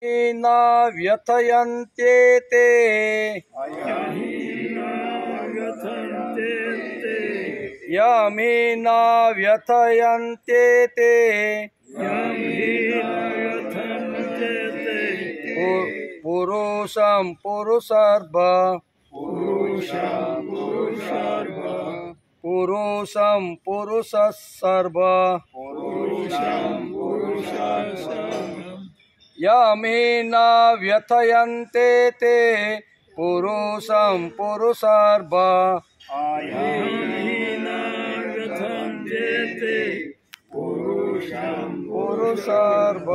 न व्यथयन्त्येते यमि न व्यथयन्त्येते पुरुषं पुरुषार्थ पुरुषं पुरुषसर्व यमि न व्यथयन्ते ते पुरुषं पुरुषार्थ पुरुषार्थ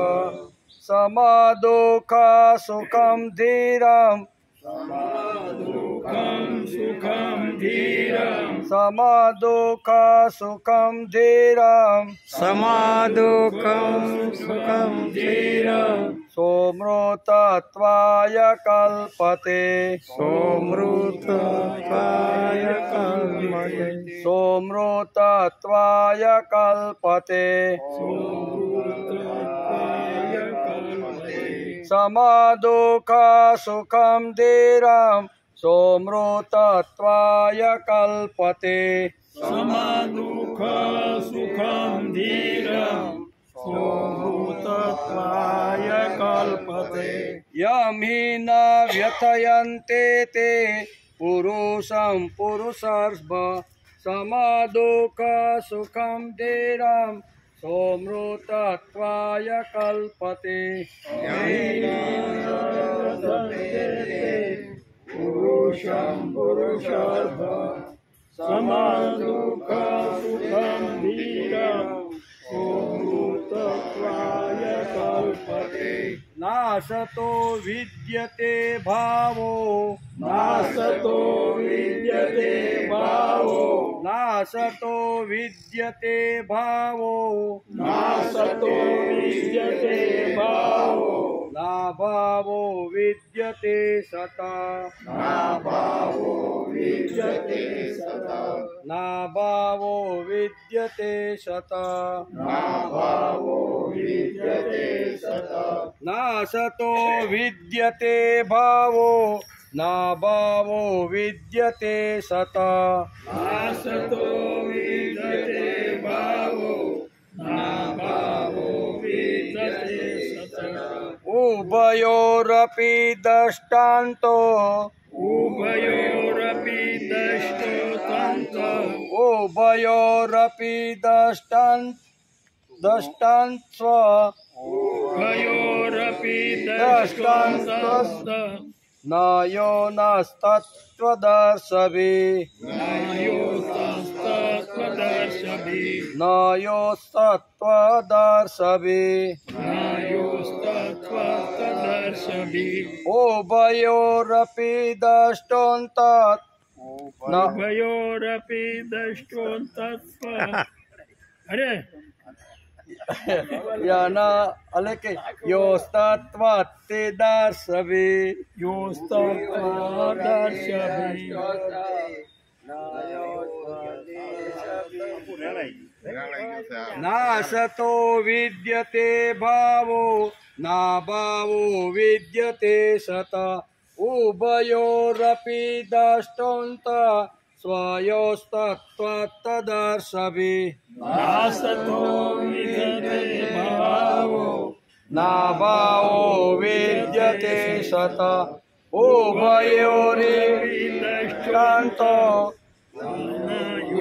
समदुःख सुखं धीरं समदुःख सुखं धीरं सोमृतत्वाय कल्पते सोमृतत्वाय कल्पते समदुःख सुखं धीरं सोमृतत्वाय कल्पते समदुःख सुखं धीरं सोमृतत्वाय कल्पते यमि न व्यथयन्ते ते पुरुषं पुरुषार्थ समदुःख सुखं धीरं सोमृतत्वाय कल्पते पुरुषं पुरुषार्थ समदुःख सुखं धीरं सोमृतत्वाय कल्पते नासतो विद्यते भावो नासतो विद्यते भावो नासतो विद्यते भावो नासतो विद्यते भावो नाभावो विद्यते सता नाभावो विद्यते सता नाभावो विद्यते सता नाभावो विद्यते सता नासतो विद्यते भावो नाभावो विद्यते सता नासतो विद्यते भावो नाभावो विद्यते सता उभयोरपि दृष्टान्तो उभयोरपि दृष्टान्तो उभयोरपि दृष्टान्त्व उभयोरपि दृष्टान्तो न यो नस्तत्त्वदर्शभिः न योस्तत्त्वदर्शभिः उभयोरपि दृष्टान्तात् उभयोरपि दृष्टान्तत्व अरे याना अलके योस्तत्त्वत्ते दर्शभिः योस्तत्त्वदर्शभिः नासतो विद्यते भावो नाभावो विद्यते सता उभयोरपि दृष्टान्ता स्वयोस्तत्त्वत्तदर्शभिः नासतो विद्यते भावो नाभावो विद्यते सता उभयोरपि दृष्टान्तो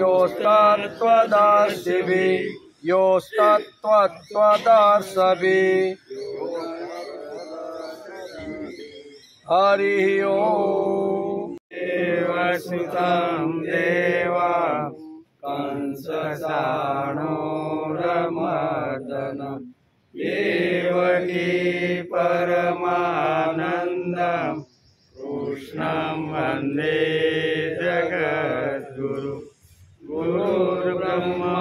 योस्तत्त्वदर्शिभिः योस्तत्त्वदर्शभिः हरिः ओम् देवसुतं देवा कंसचाणूरमर्दन देवकी परमानन्दं कृष्णं वन्दे जगद्गुरु गुरुर्ब्रह्मा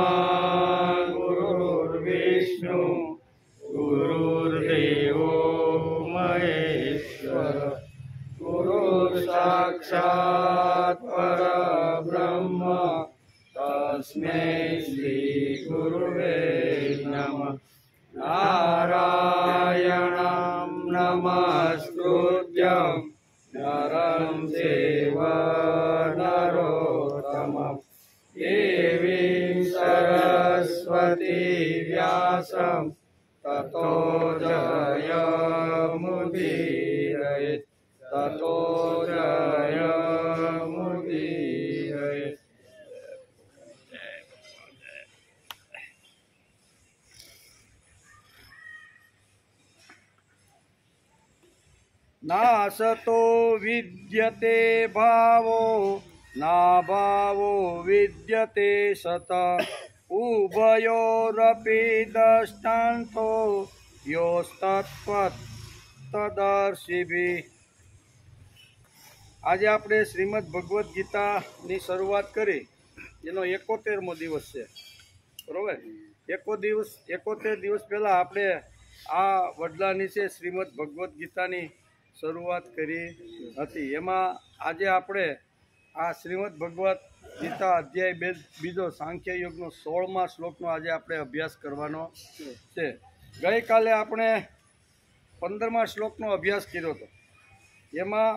गुरुर्विष्णु गुरुर्देवो महेश्वर गुरुर्साक्षात् परब्रह्म तस्मै श्रीगुरुवे नमः नारायणं नमः व्यासं ततो जयमुदीरयेत् ततो जयमुदीरयेत्। नासतो विद्यते भावो नाभावो विद्यते सत उभयोरपि दृष्टान्तो योस्तत्त्वदर्शिभिः। આજે આપણે શ્રીમદ ભગવદ્ ગીતાની શરૂઆત કરી, એનો 71મો દિવસ છે, બરોબર। 71 દિવસ પહેલાં આપણે આ વડલા નીચે શ્રીમદ ભગવદ્ ગીતાની શરૂઆત કરી હતી। એમાં આજે આપણે આ શ્રીમદ ભગવદ્ ગીતા અધ્યાય બીજો સાંખ્ય યોગનો 16મા શ્લોકનો આજે આપણે અભ્યાસ કરવાનો છે। ગઈકાલે આપણે 15મા શ્લોકનો અભ્યાસ કર્યો હતો। એમાં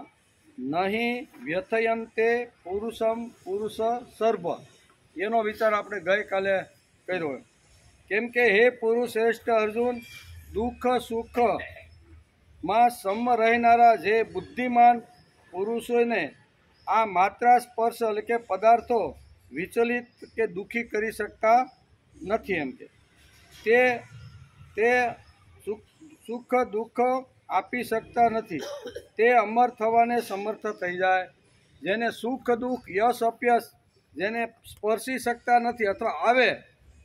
નહીં વ્યથયંતે પુરુષમ પુરુષ સર્વ એનો વિચાર આપણે ગઈકાલે કર્યો। કેમ કે હે પુરુષ શ્રેષ્ઠ અર્જુન, દુઃખ સુખમાં સમ રહેનારા જે બુદ્ધિમાન પુરુષોને આ માત્રા સ્પર્શ એટલે કે પદાર્થો વિચલિત કે દુઃખી કરી શકતા નથી। એમ કે તે સુખ દુઃખ આપી શકતા નથી, તે અમર થવાને સમર્થ થઈ જાય। જેને સુખ દુઃખ યશ અપયશ જેને સ્પર્શી શકતા નથી અથવા આવે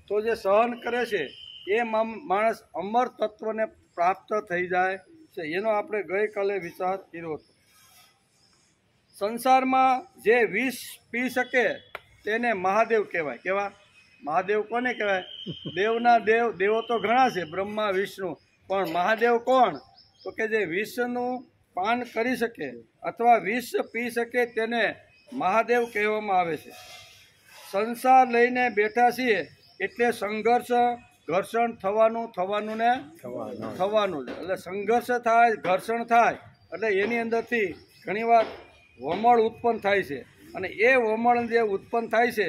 તો જે સહન કરે છે એ માણસ અમર તત્વને પ્રાપ્ત થઈ જાય છે। એનો આપણે ગઈકાલે વિચાર કર્યો હતો। સંસારમાં જે વિષ પી શકે તેને મહાદેવ કહેવાય। કેવા મહાદેવ કોને કહેવાય? દેવના દેવો તો ઘણા છે, બ્રહ્મા વિષ્ણુ, પણ મહાદેવ કોણ? તો કે જે વિષનું પાન કરી શકે અથવા વિષ પી શકે તેને મહાદેવ કહેવામાં આવે છે। સંસાર લઈને બેઠા છીએ એટલે સંઘર્ષ ઘર્ષણ થવાનું ને થવાનું જ। એટલે સંઘર્ષ થાય, ઘર્ષણ થાય એટલે એની અંદરથી ઘણીવાર વમળ ઉત્પન્ન થાય છે, અને એ વમળ જે ઉત્પન્ન થાય છે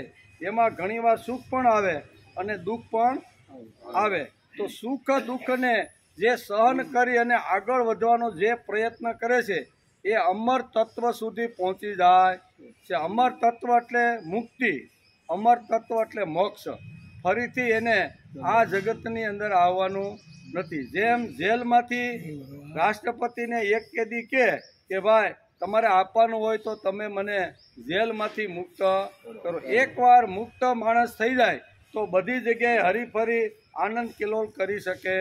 એમાં ઘણીવાર સુખ પણ આવે અને દુઃખ પણ આવે। તો સુખ દુઃખને જે સહન કરી અને આગળ વધવાનો જે પ્રયત્ન કરે છે એ અમર તત્વ સુધી પહોંચી જાય છે। અમર તત્વ એટલે મુક્તિ, અમર તત્વ એટલે મોક્ષ। ફરીથી એને આ જગતની અંદર આવવાનું નથી। જેમ જેલમાંથી રાષ્ટ્રપતિને એક કેદી કે ભાઈ તમારે આપવાનું હોય તો તમે મને જેલમાંથી મુક્ત કરો। એકવાર મુક્ત માણસ થઈ જાય તો બધી જગ્યાએ હરીફરી આનંદ કિલોલ કરી શકે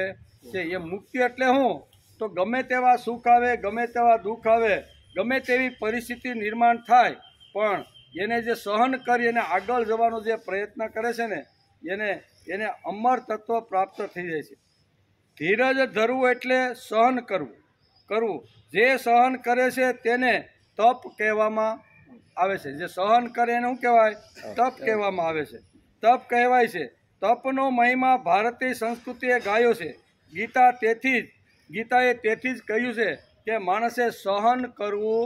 છે। એ મુક્તિ એટલે શું? તો ગમે તેવા સુખ આવે, ગમે તેવા દુઃખ આવે, ગમે તેવી પરિસ્થિતિ નિર્માણ થાય, પણ એને જે સહન કરી અને આગળ જવાનો જે પ્રયત્ન કરે છે ને એને અમર તત્વ પ્રાપ્ત થઈ જાય છે। ધીરજ ધરવું એટલે સહન કરવું। જે સહન કરે છે તેને તપ કહેવામાં આવે છે। જે સહન કરે એને શું કહેવાય? તપ કહેવામાં આવે છે, તપ કહેવાય છે। તપનો મહિમા ભારતીય સંસ્કૃતિએ ગાયો છે। ગીતાએ તેથી જ કહ્યું છે કે માણસે સહન કરવું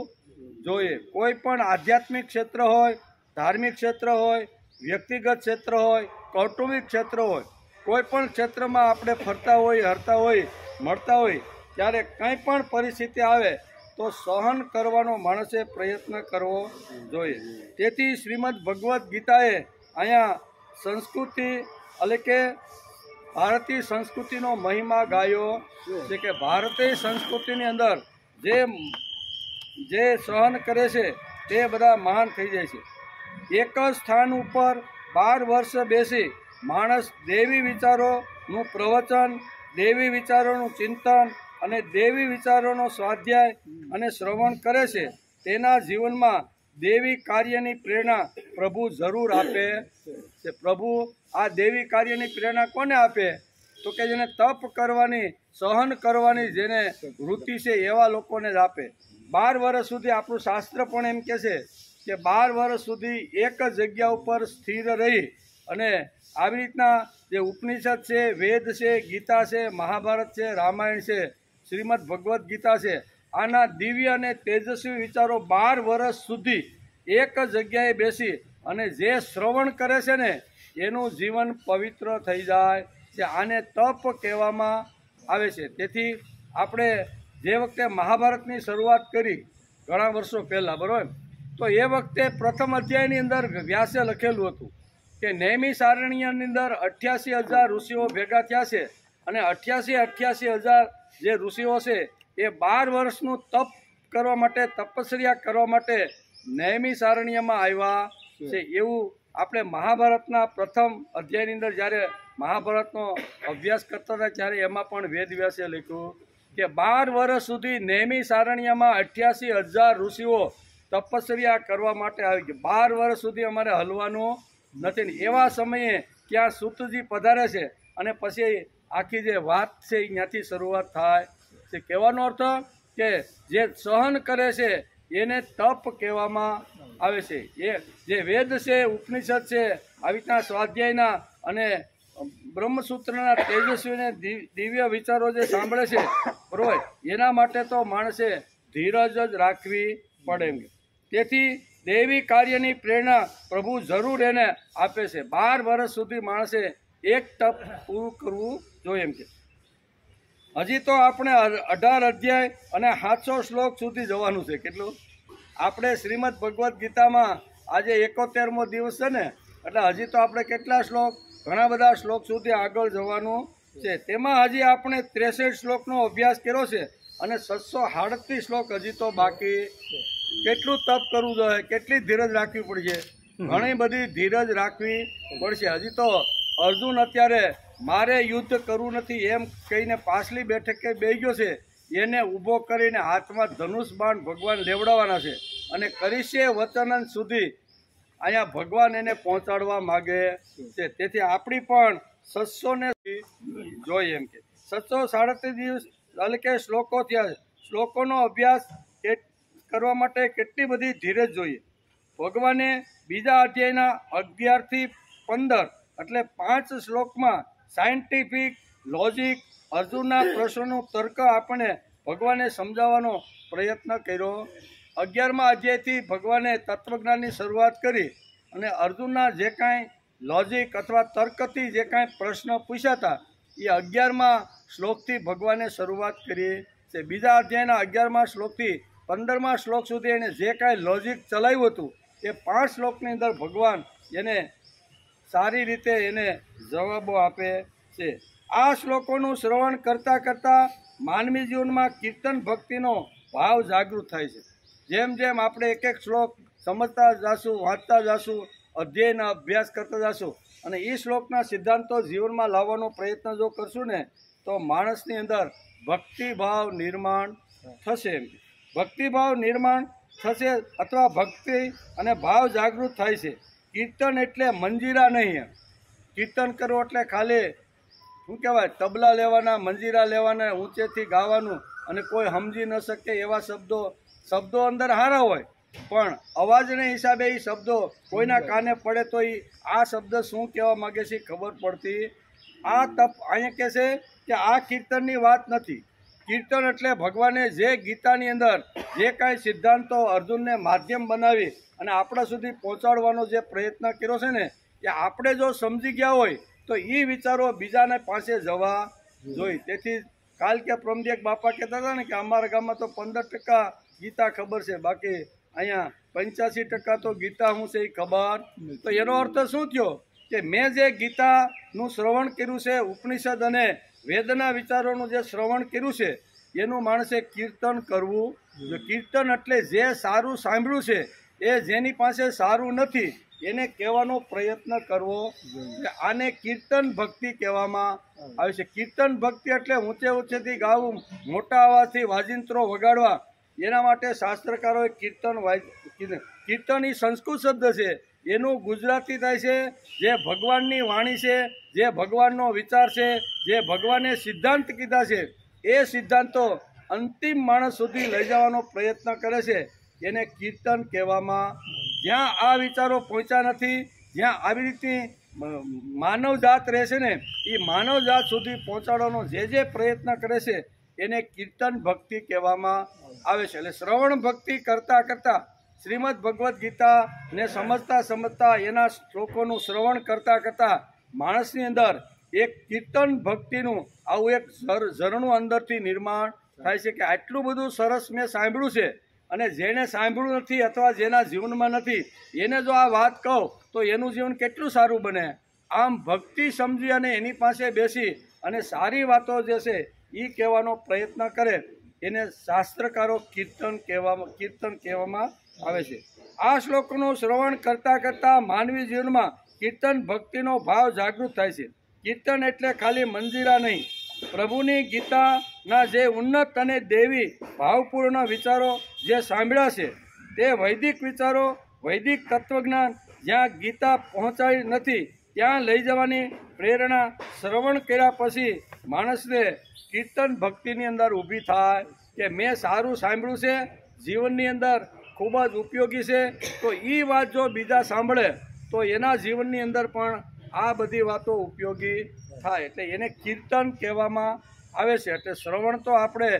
જોઈએ। કોઈ પણ આધ્યાત્મિક ક્ષેત્ર હોય, ધાર્મિક ક્ષેત્ર હોય, વ્યક્તિગત ક્ષેત્ર હોય, કૌટુંબિક ક્ષેત્ર હોય, કોઈ પણ ક્ષેત્રમાં આપણે ફરતા હોય, હરતા હોય, મળતા હોય, ત્યારે કંઈ પણ પરિસ્થિતિ આવે તો સહન કરવાનો માણસે પ્રયત્ન કરવો જોઈએ। તેથી શ્રીમદ ભગવદ્ ગીતાએ અહીંયા સંસ્કૃતિ એટલે કે ભારતીય સંસ્કૃતિનો મહિમા ગાયો છે કે ભારતીય સંસ્કૃતિની અંદર જે સહન કરે છે તે બધા મહાન થઈ જાય છે। એક જ સ્થાન ઉપર 12 વર્ષ બેસી માણસ દેવી વિચારોનું પ્રવચન, દેવી વિચારોનું ચિંતન અને દેવી વિચારોનો સ્વાધ્યાય અને શ્રવણ કરે છે, તેના જીવનમાં દેવી કાર્યની પ્રેરણા પ્રભુ જરૂર આપે છે। પ્રભુ આ દેવી કાર્યની પ્રેરણા કોને આપે? તો કે જેને તપ કરવાની, સહન કરવાની જેને વૃત્તિ છે એવા લોકોને જ આપે। 12 વર્ષ સુધી આપણું શાસ્ત્ર પણ એમ કહે છે કે 12 વર્ષ સુધી એક જ જગ્યા ઉપર સ્થિર રહી અને આવી રીતના જે ઉપનિષદ છે, વેદ છે, ગીતા છે, મહાભારત છે, રામાયણ છે, શ્રીમદ ભગવદ્ ગીતા છે, આના દિવ્ય અને તેજસ્વી વિચારો 12 વર્ષ સુધી એક જ જગ્યાએ બેસી અને જે શ્રવણ કરે છે ને એનું જીવન પવિત્ર થઈ જાય છે. આને તપ કહેવામાં આવે છે. તેથી આપણે જે વખતે મહાભારતની શરૂઆત કરી ઘણા વર્ષો પહેલાં, બરાબર, તો એ વખતે પ્રથમ અધ્યાયની અંદર વ્યાસે લખેલું હતું કે નેમિ સારણ્યની અંદર 88,000 ઋષિઓ ભેગા થયા છે અને 88,000 જે ઋષિઓ છે એ 12 વર્ષનું તપ કરવા માટે, તપસ્યા કરવા માટે નેમિ સારણ્યમાં આવ્યા છે. એવું આપણે મહાભારતના પ્રથમ અધ્યાયની અંદર જ્યારે મહાભારતનો અભ્યાસ કરતા હતા ત્યારે એમાં પણ વેદવ્યાસે લખ્યું કે 12 વર્ષ સુધી નેમિ સારણ્યમાં 88,000 ઋષિઓ તપસ્યા કરવા માટે આવી ગયા. 12 વર્ષ સુધી અમારે હલવાનું નથી ને એવા સમયે ક્યાં સૂતજી પધારે છે અને પછી આખી જે વાત છે ત્યાંથી શરૂઆત થાય છે. કહેવાનો અર્થ કે જે સહન કરે છે એને તપ કહેવામાં આવે છે. એ જે વેદ છે, ઉપનિષદ છે, આવી રીતના સ્વાધ્યાયના અને બ્રહ્મસૂત્રના તેજસ્વીને દિવ્ય વિચારો જે સાંભળે છે, બરોબર, એના માટે તો માણસે ધીરજ જ રાખવી પડે એમ. તેથી દૈવી કાર્યની પ્રેરણા પ્રભુ જરૂર એને આપે છે. 12 વર્ષ સુધી માણસે એક તપ પૂરું કરવું જોઈએ એમ કે. હજી તો આપણે 18 અધ્યાય અને 700 શ્લોક સુધી જવાનું છે. કેટલું? આપણે શ્રીમદ ભગવદ્ ગીતામાં આજે 71મો દિવસ છે ને, એટલે હજી તો આપણે કેટલા શ્લોક, ઘણા બધા શ્લોક સુધી આગળ જવાનું છે. તેમાં હજી આપણે 63 શ્લોકનો અભ્યાસ કર્યો છે અને 738 શ્લોક હજી તો બાકી. કેટલું તપ કરવું જોઈએ, કેટલી ધીરજ રાખવી પડશે, ઘણી બધી ધીરજ રાખવી પડશે. હજી તો અર્જુન અત્યારે મારે યુદ્ધ કરવું નથી એમ કહીને પાછલી બેઠકે બેસી ગયો છે. એને ઊભો કરીને હાથમાં ધનુષ બાણ ભગવાન લેવડાવવાના છે અને કરીશે વચન સુધી અહીંયા ભગવાન એને પહોંચાડવા માગે છે. તેથી આપણી પણ 600 જોઈએ એમ કે 737 દિવસ એટલે કે શ્લોકો થયા છે. શ્લોકોનો અભ્યાસ કરવા માટે કેટલી બધી ધીરજ જોઈએ. ભગવાને બીજા અધ્યાયના 11 થી 15 એટલે 5 શ્લોકમાં સાયન્ટિફિક લોજિક અર્જુનના પ્રશ્નોનું તર્ક આપણે ભગવાને સમજાવવાનો પ્રયત્ન કર્યો. 11મા અધ્યાયથી ભગવાને તત્વજ્ઞાનની શરૂઆત કરી અને અર્જુનના જે કાંઈ લોજિક અથવા તર્કથી જે કાંઈ પ્રશ્ન પૂછ્યા હતા એ 11મા શ્લોકથી ભગવાને શરૂઆત કરી છે. બીજા અધ્યાયના 11મા શ્લોકથી 15મા શ્લોક સુધી એને જે કાંઈ લોજિક ચલાવ્યું હતું એ 5 શ્લોકની અંદર ભગવાન એને સારી રીતે એને જવાબો આપે છે. આ શ્લોકોનું શ્રવણ કરતાં કરતાં માનવી જીવનમાં કીર્તન ભક્તિનો ભાવ જાગૃત થાય છે. જેમ જેમ આપણે એક એક શ્લોક સમજતા જશું, વાંચતા જશું, અધ્યયના અભ્યાસ કરતા જશું અને એ શ્લોકના સિદ્ધાંતો જીવનમાં લાવવાનો પ્રયત્ન જો કરશું ને તો માણસની અંદર ભક્તિભાવ નિર્માણ થશે. ભક્તિભાવ નિર્માણ થશે અથવા ભક્તિ અને ભાવ જાગૃત થાય છે. કીર્તન એટલે મંજીરા નહીં. કીર્તન કરવું એટલે ખાલી શું કહેવાય, તબલા લેવાના, મંજીરા લેવાના, ઊંચેથી ગાવાનું અને કોઈ સમજી ન શકે એવા શબ્દો અંદર સારા હોય પણ અવાજને હિસાબે એ શબ્દો કોઈના કાને પડે તો એ આ શબ્દ શું કહેવા માગે છે ખબર પડતી. આ તપ અહીંયા કહે છે કે આ કીર્તનની વાત નથી. કીર્તન એટલે ભગવાને જે ગીતાની અંદર જે કાંઈ સિદ્ધાંતો અર્જુનને માધ્યમ બનાવી અને આપણા સુધી પહોંચાડવાનો જે પ્રયત્ન કર્યો છે ને એ આપણે જો સમજી ગયા હોય તો એ વિચારો બીજાને પાસે જવા જોઈએ. તેથી કાલ કે પ્રમદેક બાપા કહેતા હતા ને કે અમારા ગામમાં તો 15% ગીતા ખબર છે, બાકી અહીંયા 85% તો ગીતા શું છે એ ખબર. તો એનો અર્થ શું થયો કે મેં જે ગીતાનું શ્રવણ કર્યું છે, ઉપનિષદ અને વેદના વિચારોનું જે શ્રવણ કર્યું છે એનું માણસે કીર્તન કરવું. કીર્તન એટલે જે સારું સાંભળ્યું છે એ જેની પાસે સારું નથી એને કહેવાનો પ્રયત્ન કરવો. આને કીર્તન ભક્તિ કહેવામાં આવે છે. કીર્તન ભક્તિ એટલે ઊંચે ઊંચેથી ગાવું, મોટા અવાજથી વાજિંત્રો વગાડવા. એના માટે શાસ્ત્રકારોએ કીર્તન એ સંસ્કૃત શબ્દ છે, એનું ગુજરાતી થાય છે જે ભગવાનની વાણી છે, જે ભગવાનનો વિચાર છે, જે ભગવાને સિદ્ધાંત કીધા છે એ સિદ્ધાંતો અંતિમ માણસ સુધી લઈ જવાનો પ્રયત્ન કરે છે એને કીર્તન કહેવામાં. જ્યાં આ વિચારો પહોંચ્યા નથી, જ્યાં આવી રીતની માનવ જાત રહેશે ને એ માનવ જાત સુધી પહોંચાડવાનો જે પ્રયત્ન કરે છે એને કીર્તન ભક્તિ કહેવામાં આવે છે. એટલે શ્રવણ ભક્તિ કરતાં કરતાં શ્રીમદ ભગવદ્ ગીતાને સમજતા એના શ્લોકોનું શ્રવણ કરતાં માણસની અંદર એક કીર્તન ભક્તિનું આવું એક ઝરણું અંદરથી નિર્માણ થાય છે કે આટલું બધું સરસ મેં સાંભળ્યું છે, અને જેણે સાંભળ્યું નથી અથવા જેના જીવનમાં નથી એને જો આ વાત કહું તો એનું જીવન કેટલું સારું બને. આમ ભક્તિ સમજી અને એની પાસે બેસી અને સારી વાતો જે છે એ કહેવાનો પ્રયત્ન કરે એને શાસ્ત્રકારો કીર્તન કહેવામાં આવે છે. આ શ્લોકનું શ્રવણ કરતાં માનવી જીવનમાં કીર્તન ભક્તિનો ભાવ જાગૃત થાય છે. કીર્તન એટલે ખાલી મંજીરા નહીં, પ્રભુની ગીતાના જે ઉન્નત અને દેવી ભાવપૂર્ણ વિચારો જે સાંભળ્યા છે તે વૈદિક વિચારો, વૈદિક તત્વજ્ઞાન જ્યાં ગીતા પહોંચાઈ નથી ત્યાં લઈ જવાની પ્રેરણા શ્રવણ કર્યા પછી માણસને કીર્તન ભક્તિની અંદર ઊભી થાય કે મેં સારું સાંભળ્યું છે, જીવનની અંદર ખૂબ જ ઉપયોગી છે, તો એ વાત જો બીજા સાંભળે તો એના જીવનની અંદર પણ આ બધી વાતો ઉપયોગી થાય. એટલે એને કીર્તન કહેવામાં આવે છે. એટલે શ્રવણ તો આપણે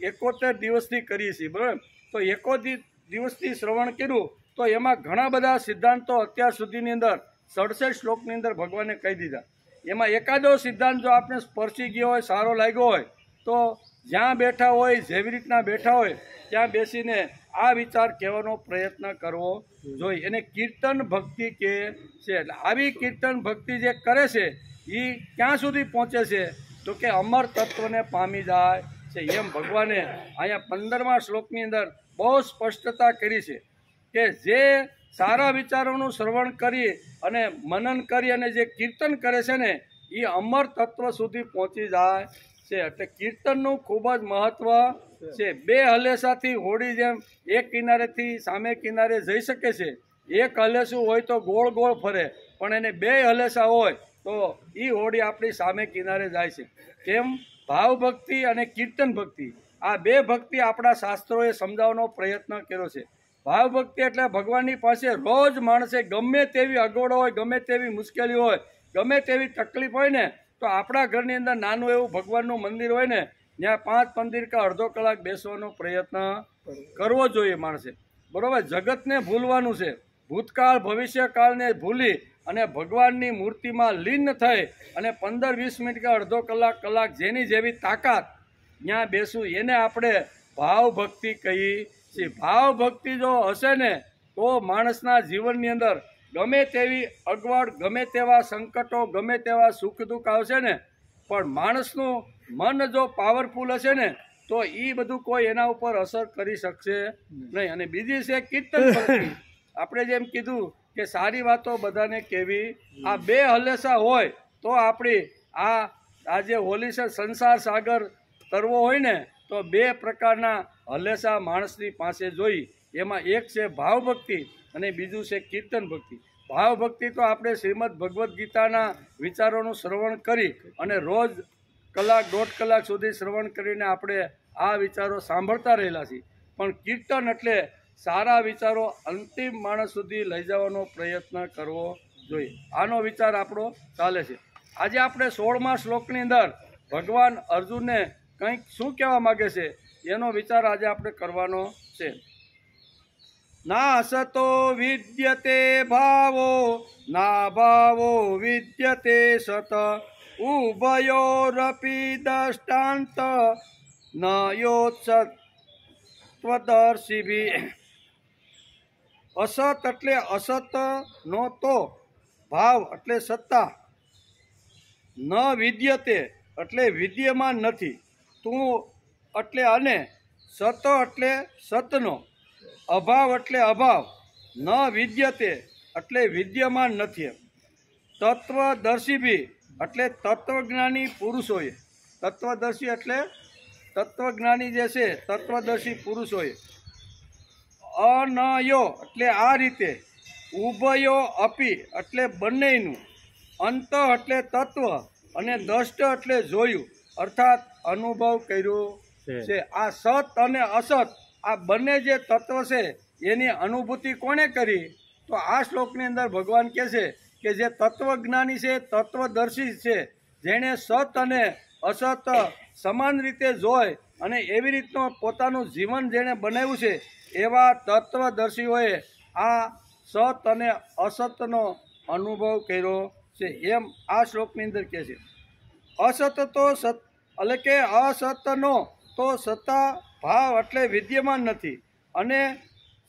71 દિવસથી કરીએ છીએ, બરાબર. તો 71 દિવસથી શ્રવણ કર્યું તો એમાં ઘણા બધા સિદ્ધાંતો અત્યાર સુધીની અંદર 67 શ્લોકની અંદર ભગવાને કહી દીધા. એમાં એકાદો સિદ્ધાંત જો આપણે સ્પર્શી ગયો હોય, સારો લાગ્યો હોય તો જ્યાં બેઠા હોય, જેવી રીતના બેઠા હોય ત્યાં બેસીને આ વિચાર કહેવાનો પ્રયત્ન કરવો જોઈએ. એને કીર્તન ભક્તિ કહે છે. એટલે આવી કીર્તન ભક્તિ જે કરે છે એ ક્યાં સુધી પહોંચે છે તો કે અમર તત્વને પામી જાય છે. એમ ભગવાને અહીંયા 15મા શ્લોકની અંદર બહુ સ્પષ્ટતા કરી છે કે જે સારા વિચારોનું શ્રવણ કરી અને મનન કરી અને જે કીર્તન કરે છે ને એ અમર તત્વ સુધી પહોંચી જાય છે. એટલે કીર્તનનું ખૂબ જ મહત્વ છે. બે હલેસાથી હોડી જેમ એક કિનારેથી સામે કિનારે જઈ શકે છે. એક હલેસું હોય તો ગોળ ગોળ ફરે, પણ એને બે હલેસા હોય તો એ હોડી આપણી સામે કિનારે જાય છે. કેમ? ભાવ ભક્તિ અને કીર્તન ભક્તિ, આ બે ભક્તિ આપણા શાસ્ત્રોએ સમજાવવાનો પ્રયત્ન કર્યો છે. ભાવ ભક્તિ એટલે ભગવાનની પાસે રોજ માણસે ગમે તેવી અગવડો હોય, ગમે તેવી મુશ્કેલી હોય, ગમે તેવી તકલીફ હોય ને તો આપણા ઘરની અંદર નાનું એવું ભગવાનનું મંદિર હોય ને ત્યાં 5 મંદિર કે અડધો કલાક બેસવાનો પ્રયત્ન કરવો જોઈએ માણસે, બરોબર. જગતને ભૂલવાનું છે, ભૂતકાળ ભવિષ્યકાળને ભૂલી અને ભગવાનની મૂર્તિમાં લીન થઈ અને 15-20 મિનિટ કે અડધો કલાક જેની જેવી તાકાત ત્યાં બેસવું એને આપણે ભાવ ભક્તિ કહીએ છીએ. ભાવ ભક્તિ જો હશે ને તો માણસના જીવનની અંદર ગમે તેવી અગવડ, ગમે તેવા સંકટો, ગમે તેવા સુખ દુઃખ આવશે ને પણ માણસનું મન જો પાવરફુલ હશે ને તો એ બધું કોઈ એના ઉપર અસર કરી શકશે નહીં. અને બીજી છે કીર્તન ભક્તિ. આપણે જેમ કીધું કે સારી વાતો બધાને કહેવી, આ બે હલેસા હોય તો આપણી આ જે હોલી છે સંસાર સાગર તરવો હોય ને તો બે પ્રકારના હલેસા માણસની પાસે જોઈ. એમાં એક છે ભાવ ભક્તિ અને બીજું છે કીર્તન ભક્તિ. ભાવ ભક્તિ તો આપણે શ્રીમદ ભગવદ્ ગીતાના વિચારોનું શ્રવણ કરી અને રોજ 1-1.5 કલાક સુધી શ્રવણ કરીને આપણે આ વિચારો સાંભળતા રહેલા છીએ. પણ કીર્તન એટલે સારા વિચારો અંતિમ માણસ સુધી લઈ જવાનો પ્રયત્ન કરવો જોઈએ. આનો વિચાર આપણો ચાલે છે. આજે આપણે 16મા શ્લોકની અંદર ભગવાન અર્જુનને કંઈક શું કહેવા માગે છે એનો વિચાર આજે આપણે કરવાનો છે. નાસતો વિદ્યતે ભાવો ના ભાવો વિદ્યતે સત ઉભયોરપી દષ્ટાંત ન યોત્સત્વદર્શિભિ. અસત એટલે અસત નો તો, ભાવ એટલે સત્તા, ન વિદ્યતે એટલે વિદ્યમાન નથી, તું એટલે અને, સત એટલે સતનો, અભાવ એટલે અભાવ, ન વિદ્યતે એટલે વિદ્યમાન નથી. તત્વદર્શિભી એટલે તત્વજ્ઞાની પુરુષોએ, તત્વદર્શી એટલે તત્વજ્ઞાની જે છે તત્વદર્શી પુરુષોએ. અનયો એટલે આ રીતે, ઉભયો અપી એટલે બંનેનું, અંત એટલે તત્વ અને દ્રષ્ટ એટલે જોયું અર્થાત અનુભવ કર્યો છે. આ સત અને અસત આ બંને જે તત્વ છે એની અનુભૂતિ કોણે કરી તો આ શ્લોકની અંદર ભગવાન કહે છે કે જે તત્વજ્ઞાની છે, તત્વદર્શી છે, જેણે સત અને અસત સમાન રીતે જોઈ અને એવી રીતનું પોતાનું જીવન જેણે બનાવ્યું છે એવા તત્વદર્શીઓએ આ સત અને અસતનો અનુભવ કર્યો છે એમ આ શ્લોકની અંદર કહે છે. અસત તો સત એટલે કે અસતનો તો સત્તા ભાવ એટલે વિદ્યમાન નથી અને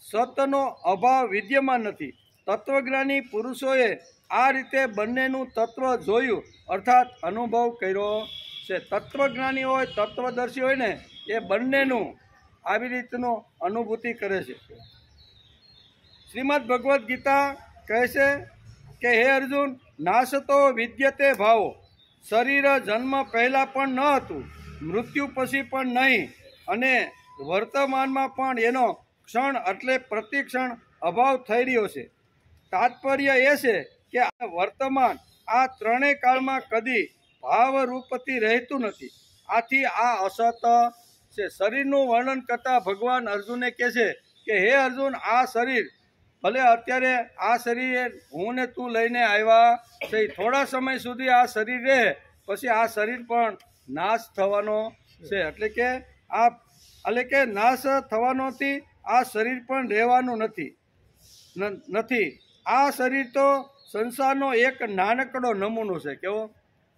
સતનો અભાવ વિદ્યમાન નથી. તત્વજ્ઞાની પુરુષોએ આ રીતે બંનેનું તત્વ જોયું અર્થાત અનુભવ કર્યો છે. તત્વજ્ઞાની હોય તત્વદર્શી હોય ને એ બંનેનું આવી રીતનો અનુભૂતિ કરે છે. શ્રીમદ ભગવદ્ ગીતા કહે છે કે હે અર્જુન, નાશતો વિદ્યતે ભાવો, શરીર જન્મ પહેલાં પણ ન હતું, મૃત્યુ પછી પણ નહીં, અને વર્તમાનમાં પણ એનો ક્ષણ એટલે પ્રતિક્ષણ અભાવ થઈ રહ્યો છે. તાત્પર્ય એ છે કે આ વર્તમાન આ ત્રણેય કાળમાં કદી ભાવરૂપથી રહેતું નથી. આથી આ અસત છે. શરીરનું વર્ણન કરતા ભગવાન અર્જુનને કહે છે કે હે અર્જુન, આ શરીર ભલે અત્યારે આ શરીર હું ને તું લઈને આવ્યા છે, થોડા સમય સુધી આ શરીર રહે, પછી આ શરીર પણ નાશ થવાનો છે. એટલે કે નાશ થવાનોથી આ શરીર પણ રહેવાનું નથી. આ શરીર તો સંસારનો એક નાનકડો નમૂનો છે. કેવો?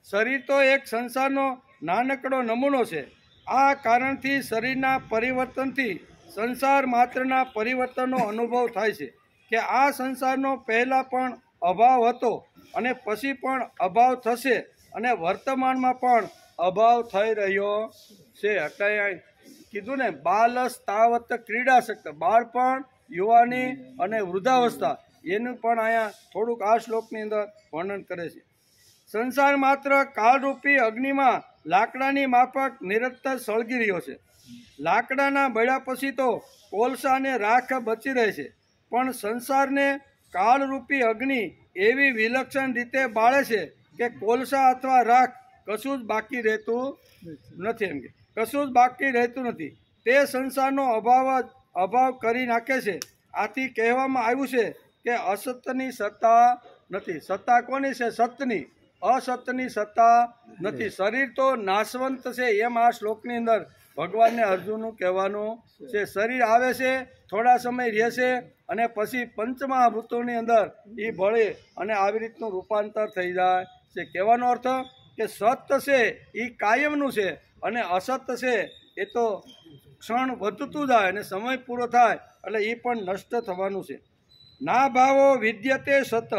શરીર તો એક સંસારનો નાનકડો નમૂનો છે. આ કારણથી શરીરના પરિવર્તનથી સંસાર માત્રના પરિવર્તનનો અનુભવ થાય છે કે આ સંસારનો પહેલાં પણ અભાવ હતો અને પછી પણ અભાવ થશે અને વર્તમાનમાં પણ અભાવ થઈ રહ્યો છે. એટલે કીધું ને, બાલસ્તાવત ક્રીડાશક્ત, બાળપણ, યુવાની અને વૃદ્ધાવસ્થા એનું પણ અહીંયા થોડુંક આ શ્લોકની અંદર વર્ણન કરે છે. સંસાર માત્ર કાળરૂપી અગ્નિમાં લાકડાની માફક નિરંતર સળગી રહ્યો છે. લાકડાના બળ્યા પછી તો કોલસા અને રાખ બચી રહે છે, પણ સંસારને કાળરૂપી અગ્નિ એવી વિલક્ષણ રીતે બાળે છે કે કોલસા અથવા રાખ કશું જ બાકી રહેતું નથી. એમ કે કશું જ બાકી રહેતું નથી. તે સંસારનો અભાવ કરી નાખે છે. આથી કહેવામાં આવ્યું છે કે અસતની સત્તા નથી. સત્તા કોની છે? સતની. અસતની સત્તા નથી. શરીર તો નાશવંત છે એમ આ શ્લોકની અંદર ભગવાનને અર્જુનનું કહેવાનું છે. શરીર આવે છે, થોડા સમય રહેશે અને પછી પંચમહાભૂતોની અંદર એ ભળે અને આવી રીતનું રૂપાંતર થઈ જાય છે. કહેવાનો અર્થ કે સત છે એ કાયમનું છે અને અસત છે એ તો ક્ષણ વધતું જાય અને સમય પૂરો થાય એટલે એ પણ નષ્ટ થવાનું છે. ના ભાવો વિદ્યતે સત,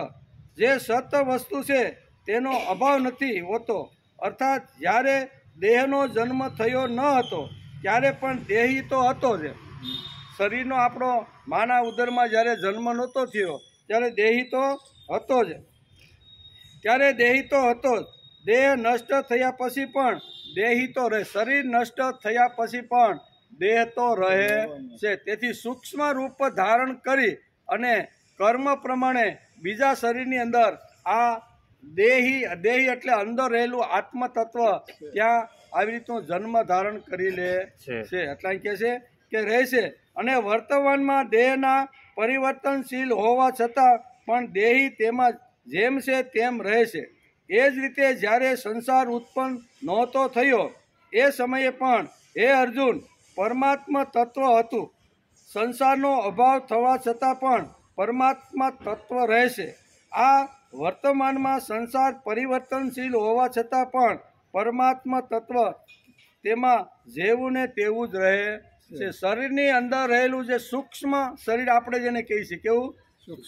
જે સત વસ્તુ છે તેનો અભાવ નથી હોતો. અર્થાત જ્યારે દેહનો જન્મ થયો ન હતો ત્યારે પણ દેહી તો હતો જ. શરીરનો આપણો માના ઉદરમાં જ્યારે જન્મ નહોતો થયો ત્યારે દેહી તો હતો જ. દેહ નષ્ટ થયા પછી પણ દેહી તો રહે. શરીર નષ્ટ થયા પછી પણ દેહ તો રહે છે. તેથી સૂક્ષ્મ રૂપ ધારણ કરી અને કર્મ પ્રમાણે બીજા શરીરની અંદર આ દેહી એટલે અંદર રહેલું આત્મતત્વ ત્યાં આવી રીતનું જન્મ ધારણ કરી લે છે. એટલે કહે છે કે રહે છે અને વર્તમાનમાં દેહના પરિવર્તનશીલ હોવા છતાં પણ દેહી તેમાં જેમ છે તેમ રહે છે. એ જ રીતે જ્યારે સંસાર ઉત્પન્ન નહોતો થયો એ સમયે પણ હે અર્જુન, પરમાત્મા તત્વ હતું. સંસારનો અભાવ થવા છતાં પણ પરમાત્મા તત્વ રહેશે. આ વર્તમાનમાં સંસાર પરિવર્તનશીલ હોવા છતાં પણ પરમાત્મા તત્વ તેમાં જેવું ને તેવું જ રહે છે. શરીરની અંદર રહેલું જે સૂક્ષ્મ શરીર આપણે જેને કહીએ છીએ, કેવું?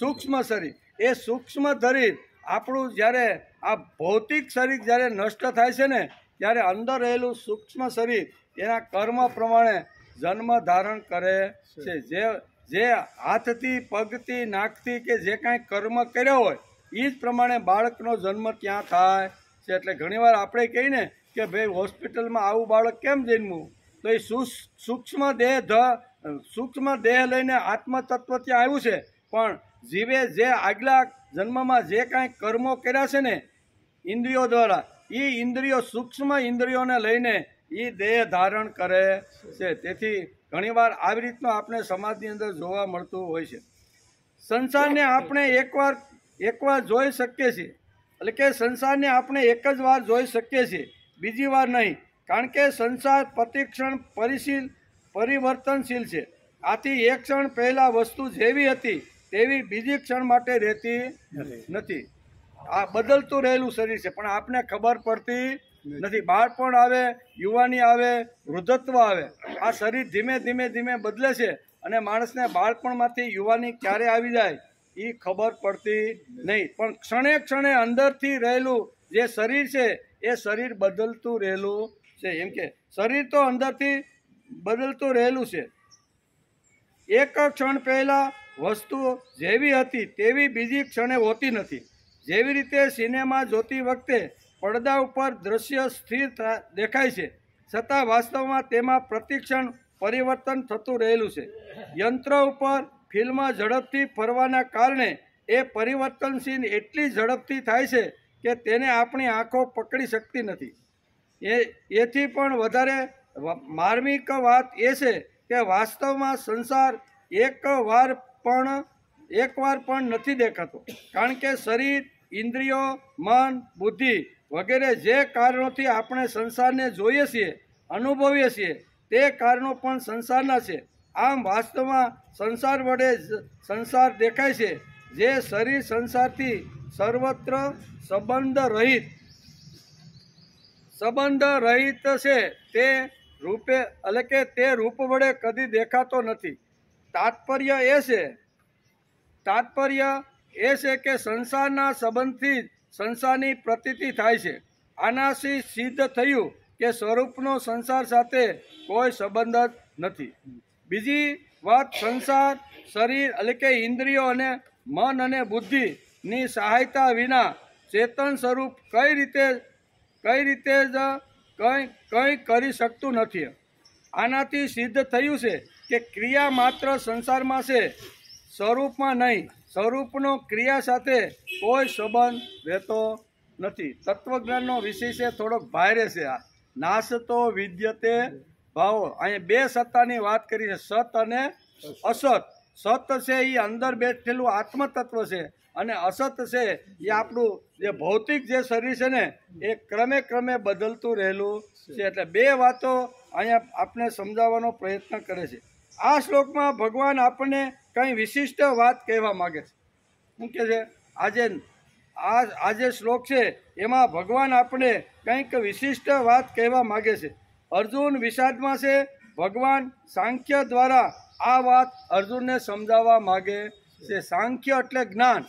સૂક્ષ્મ શરીર. એ સૂક્ષ્મ શરીર આપણું જ્યારે આ ભૌતિક શરીર જ્યારે નષ્ટ થાય છે ને ત્યારે અંદર રહેલું સૂક્ષ્મ શરીર એના કર્મ પ્રમાણે જન્મ ધારણ કરે છે. જે હાથથી, પગથી, નાકથી કે જે કાંઈ કર્મ કર્યો હોય એ જ પ્રમાણે બાળકનો જન્મ ત્યાં થાય છે. એટલે ઘણીવાર આપણે કહીએ ને કે ભાઈ હોસ્પિટલમાં આવું બાળક કેમ જન્મવું, તો એ સૂક્ષ્મ દેહ લઈને આત્મતત્વ ત્યાં આવ્યું છે. પણ જીવે જે આગલા જન્મમાં જે કાંઈ કર્મો કર્યા છે ને ઇન્દ્રિયો દ્વારા, એ ઇન્દ્રિયો સૂક્ષ્મ ઇન્દ્રિયોને લઈને એ દેહ ધારણ કરે છે. તેથી ઘણીવાર આવી રીતનું આપણે સમાજની અંદર જોવા મળતું હોય છે. સંસારને આપણે એકવાર જોઈ શકીએ છીએ. એટલે કે સંસારને આપણે એક જ વાર જોઈ શકીએ છીએ, બીજી વાર નહીં. કારણ કે સંસાર પ્રતિક્ષણ પરિવર્તનશીલ છે. આથી એક ક્ષણ પહેલા વસ્તુ જેવી હતી તેવી બીજી ક્ષણ માટે રહેતી નથી. આ બદલતું રહેલું શરીર છે, પણ આપને ખબર પડતી નથી. બાળપણ આવે, યુવાની આવે, વૃદ્ધત્વ આવે, આ શરીર ધીમે ધીમે ધીમે બદલે છે અને માણસને બાળપણમાંથી યુવાની ક્યારે આવી જાય એ ખબર પડતી નહીં. પણ ક્ષણે ક્ષણે અંદરથી રહેલું જે શરીર છે એ શરીર બદલતું રહેલું છે. એમ કે શરીર તો અંદરથી બદલતું રહેલું છે. એક ક્ષણ પહેલા વસ્તુ જેવી હતી તેવી બીજી ક્ષણે હોતી નથી. જેવી રીતે સિનેમા જોતી વખતે પડદા ઉપર દ્રશ્ય સ્થિર દેખાય છે, છતાં વાસ્તવમાં તેમાં પ્રતિક્ષણ પરિવર્તન થતું રહેલું છે. યંત્ર ઉપર ફિલ્મ ઝડપથી ફરવાના કારણે એ પરિવર્તનશીલ એટલી ઝડપથી થાય છે કે તેને આપણી આંખો પકડી શકતી નથી. એથી પણ વધારે માર્મિક વાત એ છે કે વાસ્તવમાં સંસાર એકવાર પણ નથી દેખાતો. કારણ કે શરીર, ઇન્દ્રિયો, મન, બુદ્ધિ વગેરે જે કારણોથી આપણે સંસારને જોઈએ છીએ, અનુભવીએ છીએ, તે કારણો પણ સંસારના છે. આમ વાસ્તવમાં સંસાર વડે સંસાર દેખાય છે. જે શરીર સંસારથી સર્વત્ર સંબંધ રહિત છે તે રૂપે એટલે કે તે રૂપ વડે કદી દેખાતો નથી. તાત્પર્ય એ છે કે સંસારના સંબંધથી સંસારની પ્રતીતિ થાય છે. આનાથી સિદ્ધ થયું કે સ્વરૂપનો સંસાર સાથે કોઈ સંબંધ જ નથી. બીજી વાત, સંસાર, શરીર એટલે કે ઇન્દ્રિયો અને મન અને બુદ્ધિની સહાયતા વિના ચેતન સ્વરૂપ કઈ રીતે જ કંઈ કરી શકતું નથી. આનાથી સિદ્ધ થયું છે કે ક્રિયા માત્ર સંસારમાં છે, સ્વરૂપમાં નહીં. સ્વરૂપનો ક્રિયા સાથે કોઈ સંબંધ રહેતો નથી. તત્વજ્ઞાનનો વિષય છે, થોડોક ભારે છે. આ નાશતો વિદ્યતે ભાવો. અહીંયા બે સત્તાની વાત કરી છે, સત અને અસત. સત છે એ અંદર બેઠેલું આત્મતત્વ છે, અને અસત છે એ આપણું જે ભૌતિક જે શરીર છે ને એ ક્રમે ક્રમે બદલતું રહેલું છે. એટલે બે વાતો અહીંયા આપણે સમજાવવાનો પ્રયત્ન કરે છે. આ શ્લોકમાં ભગવાન આપણને કંઈ વિશિષ્ટ વાત કહેવા માગે છે. શું કહે છે? આ જે શ્લોક છે એમાં ભગવાન આપણે કંઈક વિશિષ્ટ વાત કહેવા માગે છે. અર્જુન વિષાદમાં છે. ભગવાન સાંખ્ય દ્વારા આ વાત અર્જુનને સમજાવવા માગે છે. સાંખ્ય એટલે જ્ઞાન,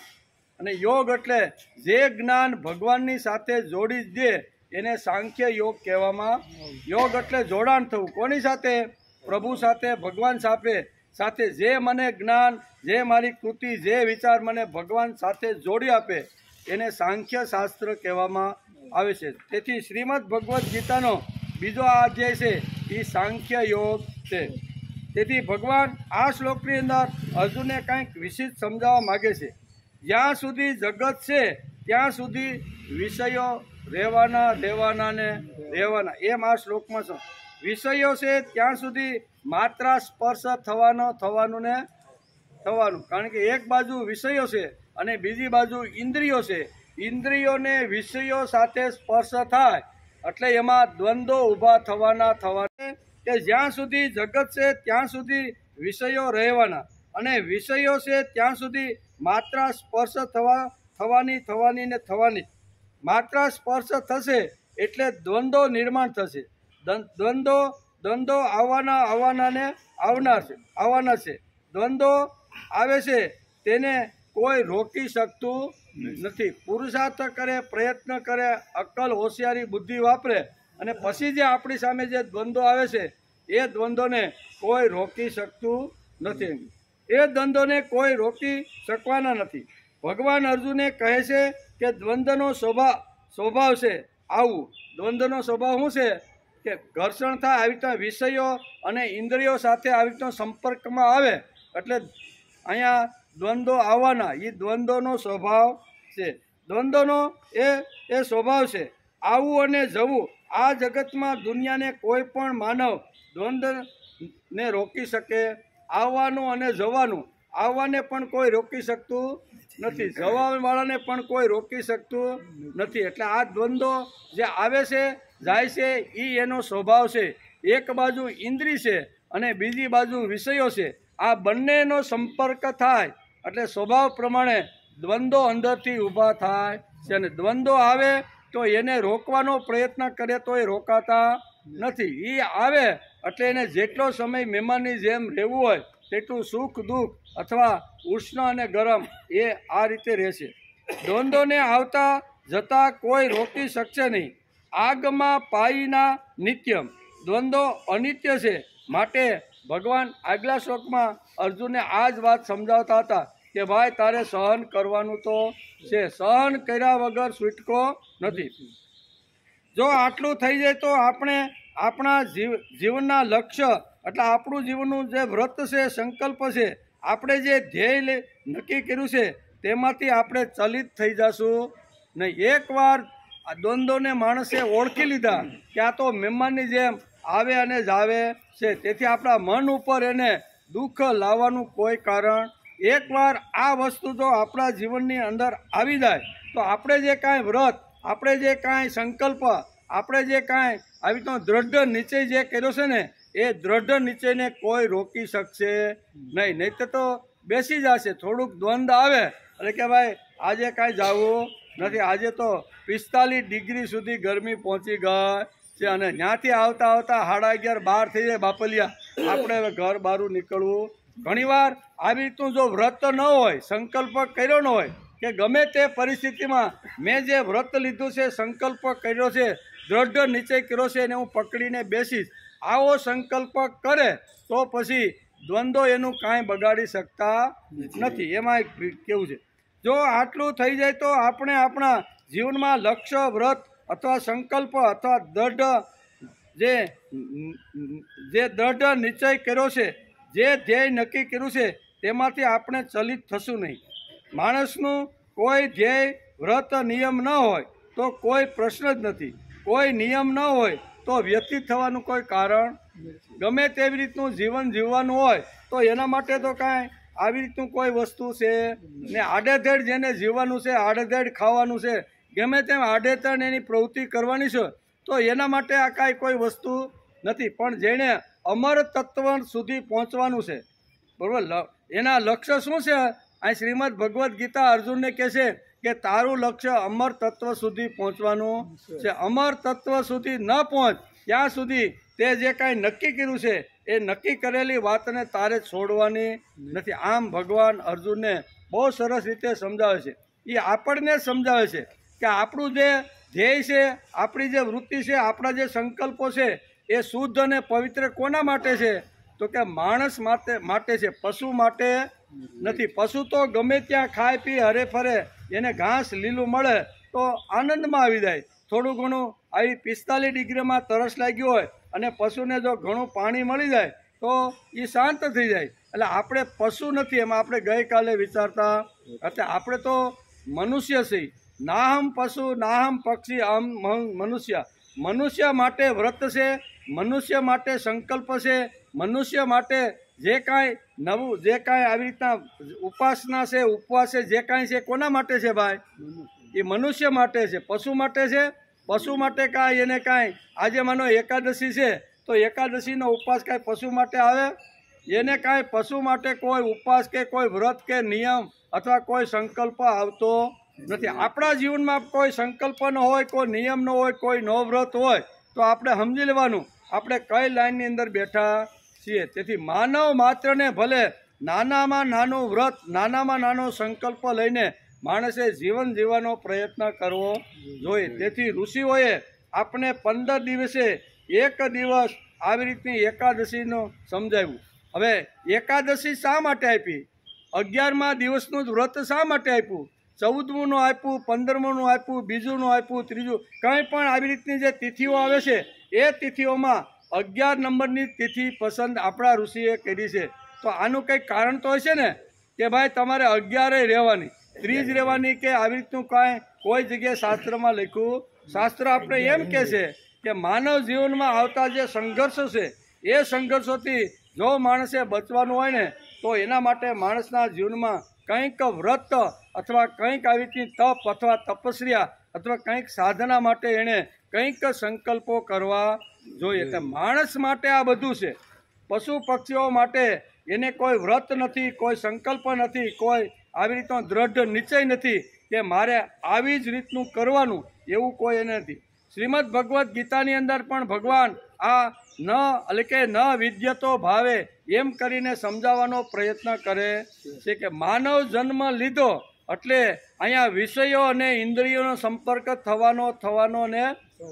અને યોગ એટલે જે જ્ઞાન ભગવાનની સાથે જોડી દે એને સાંખ્ય યોગ કહેવામાં. યોગ એટલે જોડાણ થવું. કોની સાથે? પ્રભુ સાથે, ભગવાન સાથે. જે મને જ્ઞાન, જે મારી કૃતિ, જે વિચાર મને ભગવાન સાથે જોડી આપે એને સાંખ્ય શાસ્ત્ર કહેવામાં આવે છે. તેથી શ્રીમદ ભગવદ્ ગીતાનો બીજો અધ્યાય છે એ સાંખ્ય યોગ છે. તેથી ભગવાન આ શ્લોકની અંદર અર્જુનને કંઈક વિશિષ્ટ સમજાવવા માગે છે. જ્યાં સુધી જગત છે ત્યાં સુધી વિષયો રહેવાના એમ આ શ્લોકમાં છે. વિષયો છે ત્યાં સુધી માત્ર સ્પર્શ થવાનું. કારણ કે એક બાજુ વિષયો છે અને બીજી બાજુ ઇન્દ્રિયો છે. ઇન્દ્રિયોને વિષયો સાથે સ્પર્શ થાય એટલે એમાં દ્વંદ્વો ઊભા થવાના. કે જ્યાં સુધી જગત છે ત્યાં સુધી વિષયો રહેવાના, અને વિષયો છે ત્યાં સુધી માત્ર સ્પર્શ થવાની. માત્ર સ્પર્શ થશે એટલે દ્વંદ્વો નિર્માણ થશે. દ્વંદ્વો આવવાના છે. દ્વંદ્વો આવે છે તેને કોઈ રોકી શકતું નથી. પુરુષાર્થ કરે, પ્રયત્ન કરે, અક્કલ, હોશિયારી, બુદ્ધિ વાપરે અને પછી જે આપણી સામે જે દ્વંદ્વો આવે છે એ દ્વંદ્વોને કોઈ રોકી શકતું નથી. એ દ્વંદ્વોને કોઈ રોકી શકવાના નથી. ભગવાન અર્જુને કહે છે કે દ્વંદ્વનો સ્વભાવ છે આવું. દ્વંદ્વનો સ્વભાવ શું છે? કે ઘર્ષણ થાય, આવી રીતના વિષયો અને ઇન્દ્રિયો સાથે આવી રીતનો સંપર્કમાં આવે એટલે અહીંયા દ્વંદ્વો આવવાના. એ દ્વંદ્વનો સ્વભાવ છે. દ્વંદ્વનો એ સ્વભાવ છે. આવું અને જવું. આ જગતમાં દુનિયાને કોઈ પણ માનવ દ્વંદ્વને રોકી શકે. આવવાનું અને જવાનું. આવવાને પણ કોઈ રોકી શકતું નથી, જવાવાળાને પણ કોઈ રોકી શકતું નથી. એટલે આ દ્વંદ્વો જે આવે છે, જાય છે, એ એનો સ્વભાવ છે. એક બાજુ ઇન્દ્રિય છે અને બીજી બાજુ વિષયો છે. આ બંનેનો સંપર્ક થાય એટલે સ્વભાવ પ્રમાણે દ્વંદ્વો અંદરથી ઊભા થાય છે, અને દ્વંદ્વો આવે તો એને રોકવાનો પ્રયત્ન કરે તો એ રોકાતા નથી. એ આવે એટલે એને જેટલો સમય મહેમાનની જેમ રહેવું હોય તેટલું સુખ દુઃખ અથવા ઉષ્ણ અને ગરમ એ આ રીતે રહેશે. દ્વંદ્વોને આવતા જતા કોઈ રોકી શકશે નહીં. આગમાં પાયીના નિત્યમ, દ્વંદ્વો અનિત્ય છે. માટે ભગવાન આગલા શ્લોકમાં અર્જુનને આ જ વાત સમજાવતા હતા કે ભાઈ તારે સહન કરવાનું તો છે, સહન કર્યા વગર છૂટકો નથી. જો આટલું થઈ જાય તો આપણે આપણા જીવનના લક્ષ્ય એટલે આપણું જીવનનું જે વ્રત છે, સંકલ્પ છે, આપણે જે ધ્યેય નક્કી કર્યું છે તેમાંથી આપણે ચલિત થઈ જશું નહીં. એકવાર આ દ્વંદ્વોને માણસે ઓળખી લીધા કે આ તો મહેમાનની જેમ આવે અને જાવે છે, તેથી આપણા મન ઉપર એને દુઃખ લાવવાનું કોઈ કારણ. એકવાર આ વસ્તુ જો આપણા જીવનની અંદર આવી જાય તો આપણે જે કાંઈ વ્રત, આપણે જે કાંઈ સંકલ્પ, આપણે જે કાંઈ આવી રીતનો દ્રઢ નિશ્ચય જે કર્યો છે ને એ દ્રઢ નિશ્ચયને કોઈ રોકી શકશે નહીં. નહીં તો બેસી જશે. થોડુંક દ્વંદ્વ આવે એટલે કે ભાઈ આજે કાંઈ જવું નથી, આજે તો 45 ડિગ્રી સુધી ગરમી પહોંચી ગઈ છે અને ત્યાંથી આવતા આવતા 11:30 12 થઈ જાય બાપલિયા, આપણે હવે ઘર બહાર નીકળવું. ઘણીવાર આવી રીતનું જો વ્રત ન હોય, સંકલ્પ કર્યો ન હોય કે ગમે તે પરિસ્થિતિમાં મેં જે વ્રત લીધું છે, સંકલ્પ કર્યો છે, દ્રઢ નિશ્ચય કર્યો છે એને હું પકડીને બેસીશ, આવો સંકલ્પ કરે તો પછી દ્વંદ્વો એનું કાંઈ બગાડી શકતા નથી. એમાં કેવું છે, જો આટલું થઈ જાય તો આપણે આપણા જીવનમાં લક્ષ્ય, વ્રત અથવા સંકલ્પ અથવા જે દ્રઢ નિશ્ચય કર્યો છે, જે ધ્યેય નક્કી કર્યું છે તેમાંથી આપણે ચલિત થશું નહીં. માણસનું કોઈ ધ્યેય, વ્રત, નિયમ ન હોય તો કોઈ પ્રશ્ન જ નથી. કોઈ નિયમ ન હોય તો વ્યતીત થવાનું કોઈ કારણ. ગમે તેવી રીતનું જીવન જીવવાનું હોય તો એના માટે તો કાંઈ આવી રીતનું કોઈ વસ્તુ છે ને. આડેધડ જેને જીવવાનું છે, આડેધડ ખાવાનું છે, ગમે તેમ આડેધડ એની પ્રવૃત્તિ કરવાની છે તો એના માટે આ કાંઈ કોઈ વસ્તુ નથી. પણ જેણે અમર તત્વ સુધી પહોંચવાનું છે, બરાબર, એના લક્ષ્ય શું છે? અહીં શ્રીમદ ભગવદ્ ગીતા અર્જુનને કહે છે કે તારું લક્ષ્ય અમર તત્વ સુધી પહોંચવાનું છે. અમર તત્વ સુધી ન પહોંચ ત્યાં સુધી તે જે કાંઈ નક્કી કર્યું છે એ નક્કી કરેલી વાતને તારે છોડવાની નથી. આમ ભગવાન અર્જુનને બહુ સરસ રીતે સમજાવે છે. એ આપણને સમજાવે છે કે આપણું જે ધ્યેય છે, આપણી જે વૃત્તિ છે, આપણા જે સંકલ્પો છે એ શુદ્ધ અને પવિત્ર કોના માટે છે? તો કે માણસ માટે છે, પશુ માટે નથી. પશુ તો ગમે ત્યાં ખાય પી હરે ફરે, એને ઘાસ લીલું મળે તો આનંદમાં આવી જાય. થોડું ઘણું આવી 45 ડિગ્રીમાં તરસ લાગ્યું હોય અને પશુને જો ઘણું પાણી મળી જાય તો એ શાંત થઈ જાય. એટલે આપણે પશુ નથી, એમાં આપણે ગઈકાલે વિચારતા હતા. આપણે તો મનુષ્ય છીએ. નાહમ પશુ નાહમ પક્ષી અહમ મનુષ્ય. મનુષ્ય માટે વ્રત છે, મનુષ્ય માટે સંકલ્પ છે, મનુષ્ય માટે જે કાંઈ નવું, જે કાંઈ આવી રીતના ઉપાસના છે, ઉપવાસ છે, જે કાંઈ છે કોના માટે છે ભાઈ? એ મનુષ્ય માટે છે. પશુ માટે છે? પશુ માટે કાંઈ એને કાંઈ, આજે માનો એકાદશી છે તો એકાદશીનો ઉપવાસ કાંઈ પશુ માટે આવે? એને કાંઈ પશુ માટે કોઈ ઉપવાસ કે કોઈ વ્રત કે નિયમ અથવા કોઈ સંકલ્પ આવતો નથી. આપણા જીવનમાં કોઈ સંકલ્પ ન હોય, કોઈ નિયમ ન હોય, કોઈ નો વ્રત હોય તો આપણે સમજી લેવાનું આપણે કઈ લાઈનની અંદર બેઠા છીએ. તેથી માનવ માત્રને ભલે નાનામાં નાનું વ્રત, નાનામાં નાનો સંકલ્પ લઈને માણસે જીવન જીવવાનો પ્રયત્ન કરવો જોઈએ. તેથી ઋષિઓએ આપણે 15 દિવસે એક દિવસ આવી રીતની એકાદશીનું સમજાવ્યું. હવે એકાદશી શા માટે આપી? 11મા દિવસનું જ વ્રત શા માટે આપ્યું? 14મુંનું આપ્યું, 15મુંનું આપ્યું, બીજુંનું આપ્યું, ત્રીજું, કંઈ પણ આવી રીતની જે તિથિઓ આવે છે એ તિથિઓમાં 11 નંબરની તિથિ પસંદ આપણા ઋષિએ કરી છે. તો આનું કંઈક કારણ તો હશે ને કે ભાઈ તમારે 11 રહેવાની, 30 રહેવાની કે આવી રીતનું કાંઈ કોઈ જગ્યાએ શાસ્ત્રમાં લખ્યું? શાસ્ત્ર આપણે એમ કહે છે કે માનવ જીવનમાં આવતા જે સંઘર્ષો છે એ સંઘર્ષોથી જો માણસે બચવાનું હોય ને તો એના માટે માણસના જીવનમાં કંઈક વ્રત અથવા કંઈક આવી રીતની તપ અથવા તપસ્યા અથવા કંઈક સાધના માટે એણે કંઈક સંકલ્પો કરવા જોઈએ. એટલે માણસ માટે આ બધું છે. પશુ પક્ષીઓ માટે એને કોઈ વ્રત નથી, કોઈ સંકલ્પ નથી, કોઈ આવી રીતનો દ્રઢ નિશ્ચય નથી કે મારે આવી જ રીતનું કરવાનું, એવું કોઈ એને નથી. શ્રીમદ ભગવદ્ ગીતાની અંદર પણ ભગવાન આ એટલે કે ન વિદ્યતો ભાવે એમ કરીને સમજાવવાનો પ્રયત્ન કરે છે કે માનવ જન્મ લીધો એટલે અહીંયા વિષયો અને ઇન્દ્રિયોનો સંપર્ક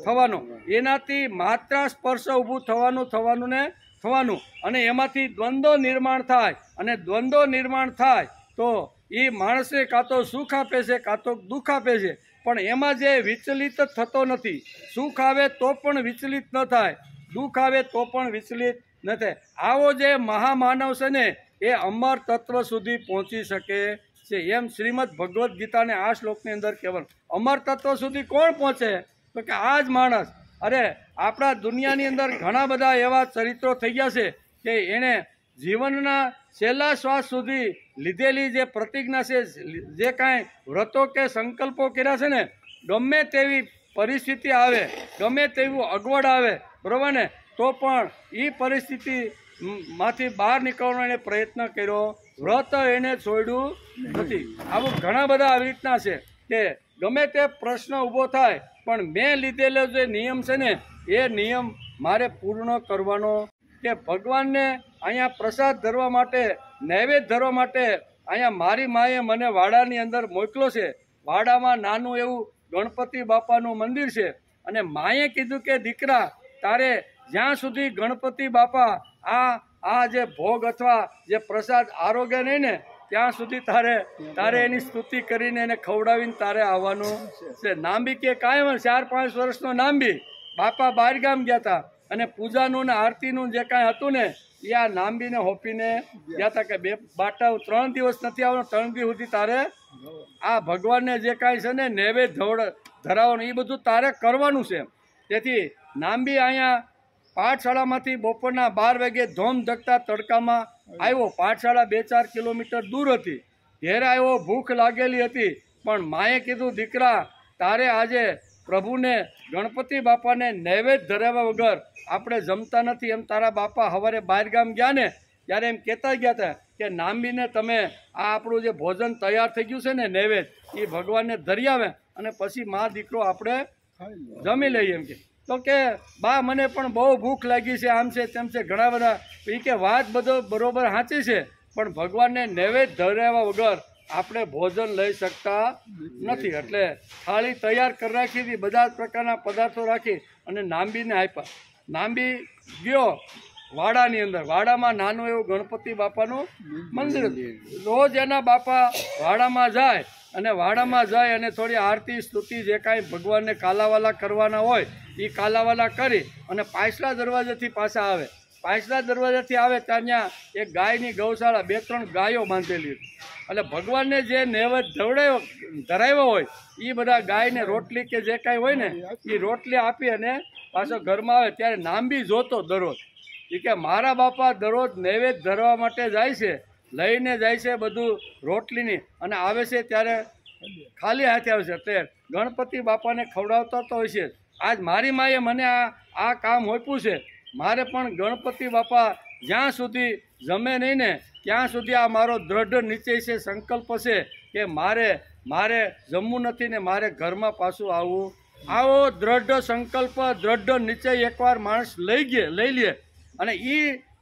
થવાનો એનાથી માત્ર સ્પર્શ ઊભું થવાનું અને એમાંથી દ્વંદ્વ નિર્માણ થાય, અને દ્વંદ્વ નિર્માણ થાય તો એ માણસે કાં તો સુખ આપે છે કાં તો દુઃખ આપે છે, પણ એમાં જે વિચલિત થતો નથી. સુખ આવે તો પણ વિચલિત ન થાય, દુઃખ આવે તો પણ વિચલિત ન થાય. આવો જે મહામાનવ છે ને એ અમર તત્વ સુધી પહોંચી શકે છે. એમ શ્રીમદ ભગવદ્ ગીતાને આ શ્લોકની અંદર કહેવાનું. અમર તત્વ સુધી કોણ પહોંચે? તો કે આ જ માણસ. અરે આપણા દુનિયાની અંદર ઘણા બધા એવા ચરિત્રો થઈ ગયા છે કે એણે જીવનના છેલ્લા શ્વાસ સુધી લીધેલી જે પ્રતિજ્ઞા છે, જે કાંઈ વ્રતો કે સંકલ્પો કર્યા છે ને, ગમે તેવી પરિસ્થિતિ આવે, ગમે તેવું અગવડ આવે, બરાબર ને, તો પણ એ પરિસ્થિતિમાંથી બહાર નીકળવાનો એને પ્રયત્ન કર્યો, વ્રત એને છોડ્યું નથી. આવું ઘણા બધા આવી રીતના છે કે ગમે તે પ્રશ્ન ઊભો થાય પણ મેં લીધેલો જે નિયમ છે ને એ નિયમ મારે પૂર્ણ કરવાનો. કે ભગવાનને અહીંયા પ્રસાદ ધરવા માટે, નૈવેદ્ય ધરવા માટે અહીંયા મારી માએ મને વાડાની અંદર મોકલો છે. વાડામાં નાનું એવું ગણપતિ બાપાનું મંદિર છે, અને માએ કીધું કે દીકરા તારે જ્યાં સુધી ગણપતિ બાપા આ જે ભોગ અથવા જે પ્રસાદ આરોગ્ય નહીં ને ત્યાં સુધી તારે એની સ્તુતિ કરીને એને ખવડાવીને તારે આવવાનું છે. નાંબી કે કાયમ 4-5 વર્ષનો નાંબી બાપા બહાર ગામ ગયા હતા, અને પૂજાનું ને આરતીનું જે કાંઈ હતું ને એ આ નાંબીને હોપીને ગયા હતા કે 2 બાટા 3 દિવસ નથી આવવાનો, 3 દિવસ સુધી તારે આ ભગવાનને જે કાંઈ છે ને નૈવેદ્ય ધરાવવાનું એ બધું તારે કરવાનું છે. તેથી નાંબી અહીંયા પાઠશાળામાંથી બપોરના 12 વાગે ધોમ ધકતા તડકામાં આવ્યો. પાઠશાળા 2-4 કિલોમીટર દૂર હતી. ઘેર આવ્યો, ભૂખ લાગેલી હતી, પણ માએ કીધું દીકરા તારે આજે પ્રભુને ગણપતિ બાપાને નૈવેદ્ય ધરાવ્યા વગર આપણે જમતા નથી. એમ તારા બાપા સવારે બહાર ગામ ગયા ને ત્યારે એમ કહેતા ગયા હતા કે નાંબીને તમે આ આપણું જે ભોજન તૈયાર થઈ ગયું છે ને નૈવેદ્ય એ ભગવાનને ધરી આવે, અને પછી મા દીકરો આપણે જમી લઈએ. એમ તો કે બા મને પણ બહુ ભૂખ લાગી છે, આમ છે તેમ છે ઘણા બધા. એ કે વાત બધો બરોબર સાચી છે, પણ ભગવાનને નૈવેદ્ય ધરાવ્યા વગર આપણે ભોજન લઈ શકતા નથી. એટલે થાળી તૈયાર કરી રાખી હતી, બધા જ પ્રકારના પદાર્થો રાખી અને નાંબીને આપ્યા. નાંબી ગયો વાડાની અંદર. વાડામાં નાનું એવું ગણપતિ બાપાનું મંદિર હતું. રોજ એના બાપા વાડામાં જાય, અને વાડામાં જાય અને થોડી આરતી સ્તુતિ જે કાંઈ ભગવાનને કાલાવાલા કરવાના હોય એ કાલાવાલા કરી અને પાછલા દરવાજાથી પાછા આવે. પાછલા દરવાજાથી આવે ત્યાં એક ગાયની ગૌશાળા 2-3 ગાયો બાંધેલી હતી. એટલે ભગવાનને જે નૈવેદ્ય ધરાવ્યો હોય એ બધા ગાયને રોટલી કે જે કાંઈ હોય ને એ રોટલી આપી અને પાછો ઘરમાં આવે. ત્યારે નાંબી જોતો દરરોજ એ કે મારા બાપા દરરોજ નૈવેદ્ય ધરવા માટે જાય છે, લઈને જાય છે બધું રોટલીની, અને આવે છે ત્યારે ખાલી હાથે આવે છે. તે ગણપતિ બાપાને ખવડાવતા તો હોય છે. આજ મારી માએ મને આ કામ હોપ્યું છે. મારે પણ ગણપતિ બાપા જ્યાં સુધી જમે નહીં ને ત્યાં સુધી આ મારો દ્રઢ નિશ્ચય છે, સંકલ્પ છે કે મારે જમવું નથી ને મારે ઘરમાં પાછું આવવું. આવો દ્રઢ સંકલ્પ, દ્રઢ નિશ્ચય એકવાર માણસ લઈ લે, અને એ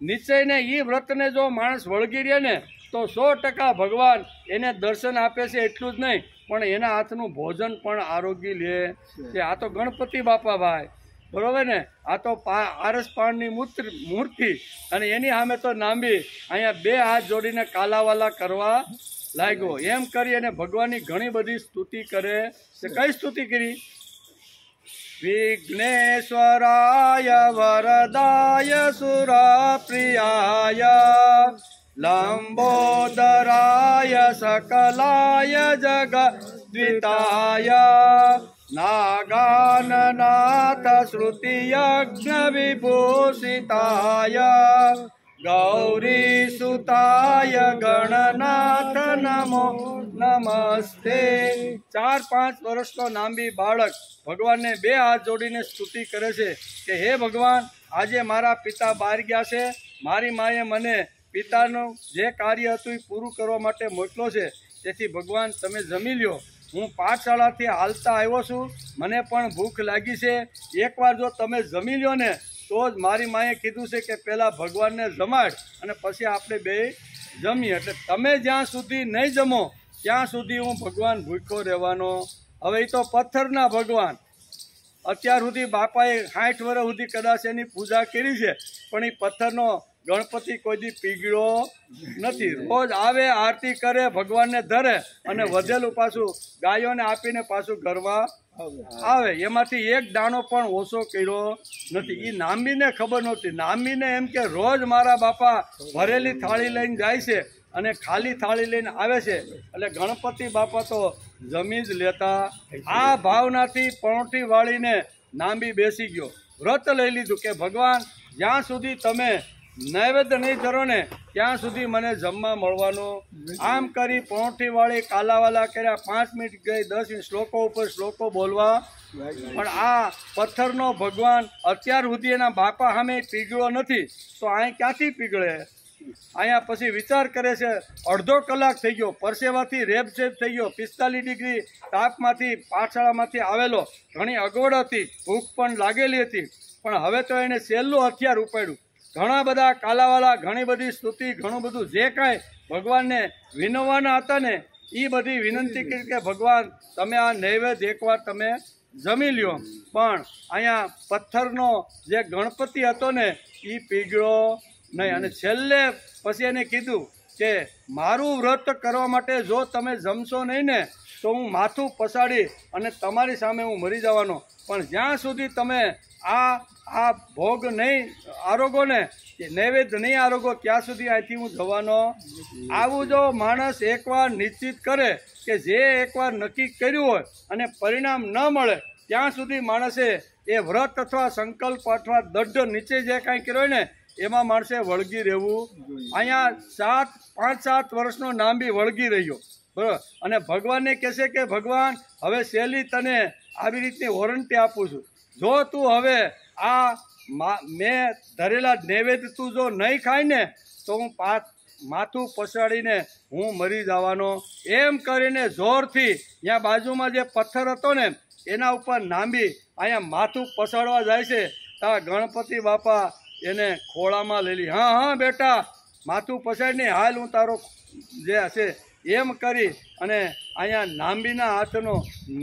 નિશ્ચયને એ વ્રતને જો માણસ વળગી રહે ને તો 100% ભગવાન એને દર્શન આપે છે. એટલું જ નહીં પણ એના હાથનું ભોજન પણ આરોગી લે છે. આ તો ગણપતિ બાપા ભાઈ, બરોબર ને, આ તો આરસ પાણની મૂર્તિ, અને એની સામે તો નાંબી અહીંયા 2 હાથ જોડીને કાલાવાલા કરવા લાગ્યો. એમ કરી અને ભગવાનની ઘણી બધી સ્તુતિ કરે છે. કઈ સ્તુતિ કરી? વિઘ્નેશ્વરાય વરદાય સુરપ્રિયાય લંબોદરાય સકલાય જગદ્વિતાય નાગાનનાથ શ્રુતિયજ્ઞ વિભૂષિતાય ગૌરીસુતાય ગણનાથ નમો નમસ્તે. 4-5 વર્ષનો નાંબી બાળક ભગવાનને 2 હાથ જોડીને સ્તુતિ કરે છે કે હે ભગવાન, આજે મારા પિતા બહાર ગયા છે, મારી માએ મને પિતાનું જે કાર્ય હતું એ પૂરું કરવા માટે મોકલો છે. તેથી ભગવાન તમે જમી લ્યો. હું પાઠશાળાથી હાલતા આવ્યો છું, મને પણ ભૂખ લાગી છે. એકવાર જો તમે જમી લ્યો ને તો જ મારી માએ કીધું છે કે પહેલાં ભગવાનને જમાડ અને પછી આપણે બે જમીએ. એટલે તમે જ્યાં સુધી નહીં જમો ત્યાં સુધી હું ભગવાન ભૂખ્યો રહેવાનો. હવે એ તો પથ્થરના ભગવાન, અત્યાર સુધી બાપાએ 60 વર્ષ સુધી કદાચ એની પૂજા કરી છે, પણ એ પથ્થરનો ગણપતિ કોઈ દી પીગળ્યો નથી. રોજ આવે, આરતી કરે, ભગવાનને ધરે અને વધેલું પાછું ગાયોને આપીને પાછું ગરવા આવે. એમાંથી એક દાણો પણ ઓછો કર્યો નથી. એ નામીને ખબર નહોતી. નામીને એમ કે રોજ મારા બાપા ભરેલી થાળી લઈને જાય છે અને ખાલી થાળી લઈને આવે છે, એટલે ગણપતિ બાપા તો જમી જ લેતા. આ ભાવનાથી પણોઠી વાળીને નાંબી બેસી ગયો. વ્રત લઈ લીધું કે ભગવાન જ્યાં સુધી તમે નૈવેદ્ય નહીં ધરો ને ત્યાં સુધી મને જમવા મળવાનું. આમ કરી પણોઠી વાળી કાલાવાલા કર્યા. 5 મિનિટ ગઈ, 10 મિનિટ શ્લોકો ઉપર શ્લોકો બોલવા. પણ આ પથ્થરનો ભગવાન અત્યાર સુધી એના બાપા સામે પીગળો નથી, તો અહીં ક્યાંથી પીગળે? અહીંયા પછી વિચાર કરે છે. અડધો કલાક થઈ ગયો, પરસેવાથી રેબઝેબ થઈ ગયો, 45 ડિગ્રી તાપમાંથી પાઠશાળામાંથી આવેલો. ઘણી અગવડ હતી, ભૂખ પણ લાગેલી હતી, પણ હવે તો એને સહેલું હથિયાર ઉપાડ્યું. ઘણા બધા કાલાવાલા, ઘણી બધી સ્તુતિ, ઘણું બધું જે કાંઈ ભગવાનને વિનવવાના હતા ને એ બધી વિનંતી કરી કે ભગવાન તમે આ નૈવેદ્ય એકવાર તમે જમી લ્યો. પણ અહીંયા પથ્થરનો જે ગણપતિ હતો ને એ પીગળો નહીં. અને છેલ્લે પછી એને કીધું કે મારું વ્રત કરવા માટે જો તમે જમશો નહીં ને તો હું માથું પસાડી અને તમારી સામે હું મરી જવાનો. પણ જ્યાં સુધી તમે આ ભોગ નહીં આરોગો ને, નૈવેદ્ય નહીં આરોગો, ત્યાં સુધી અહીંથી હું જવાનો. આવું જો માણસ એકવાર નિશ્ચિત કરે કે જે એકવાર નક્કી કર્યું હોય અને પરિણામ ન મળે ત્યાં સુધી માણસે એ વ્રત અથવા સંકલ્પ અથવા દઢ નીચે જે કાંઈ કર્યો હોય ને એમાં માણસે વળગી રહેવું. અહીંયા 5-7 વર્ષનો નાંબી વળગી રહ્યો, બરાબર. અને ભગવાનને કહેશે કે ભગવાન હવે સહેલી તને આવી રીતની વોરંટી આપું છું, જો તું હવે આ મેં ધરેલા નૈવેદ્ય તું જો નહીં ખાય ને તો હું માથું પછાડીને હું મરી જવાનો. એમ કરીને જોરથી ત્યાં બાજુમાં જે પથ્થર હતો ને એના ઉપર નાંબી અહીંયા માથું પછાડવા જાય છે. ત્યાં ગણપતિ બાપા એને ખોળામાં લઈ લી. હા બેટા, માથું પછાડીને હાલ, હું તારો જે હશે એમ કરી અને અહીંયા નાંબીના હાથનો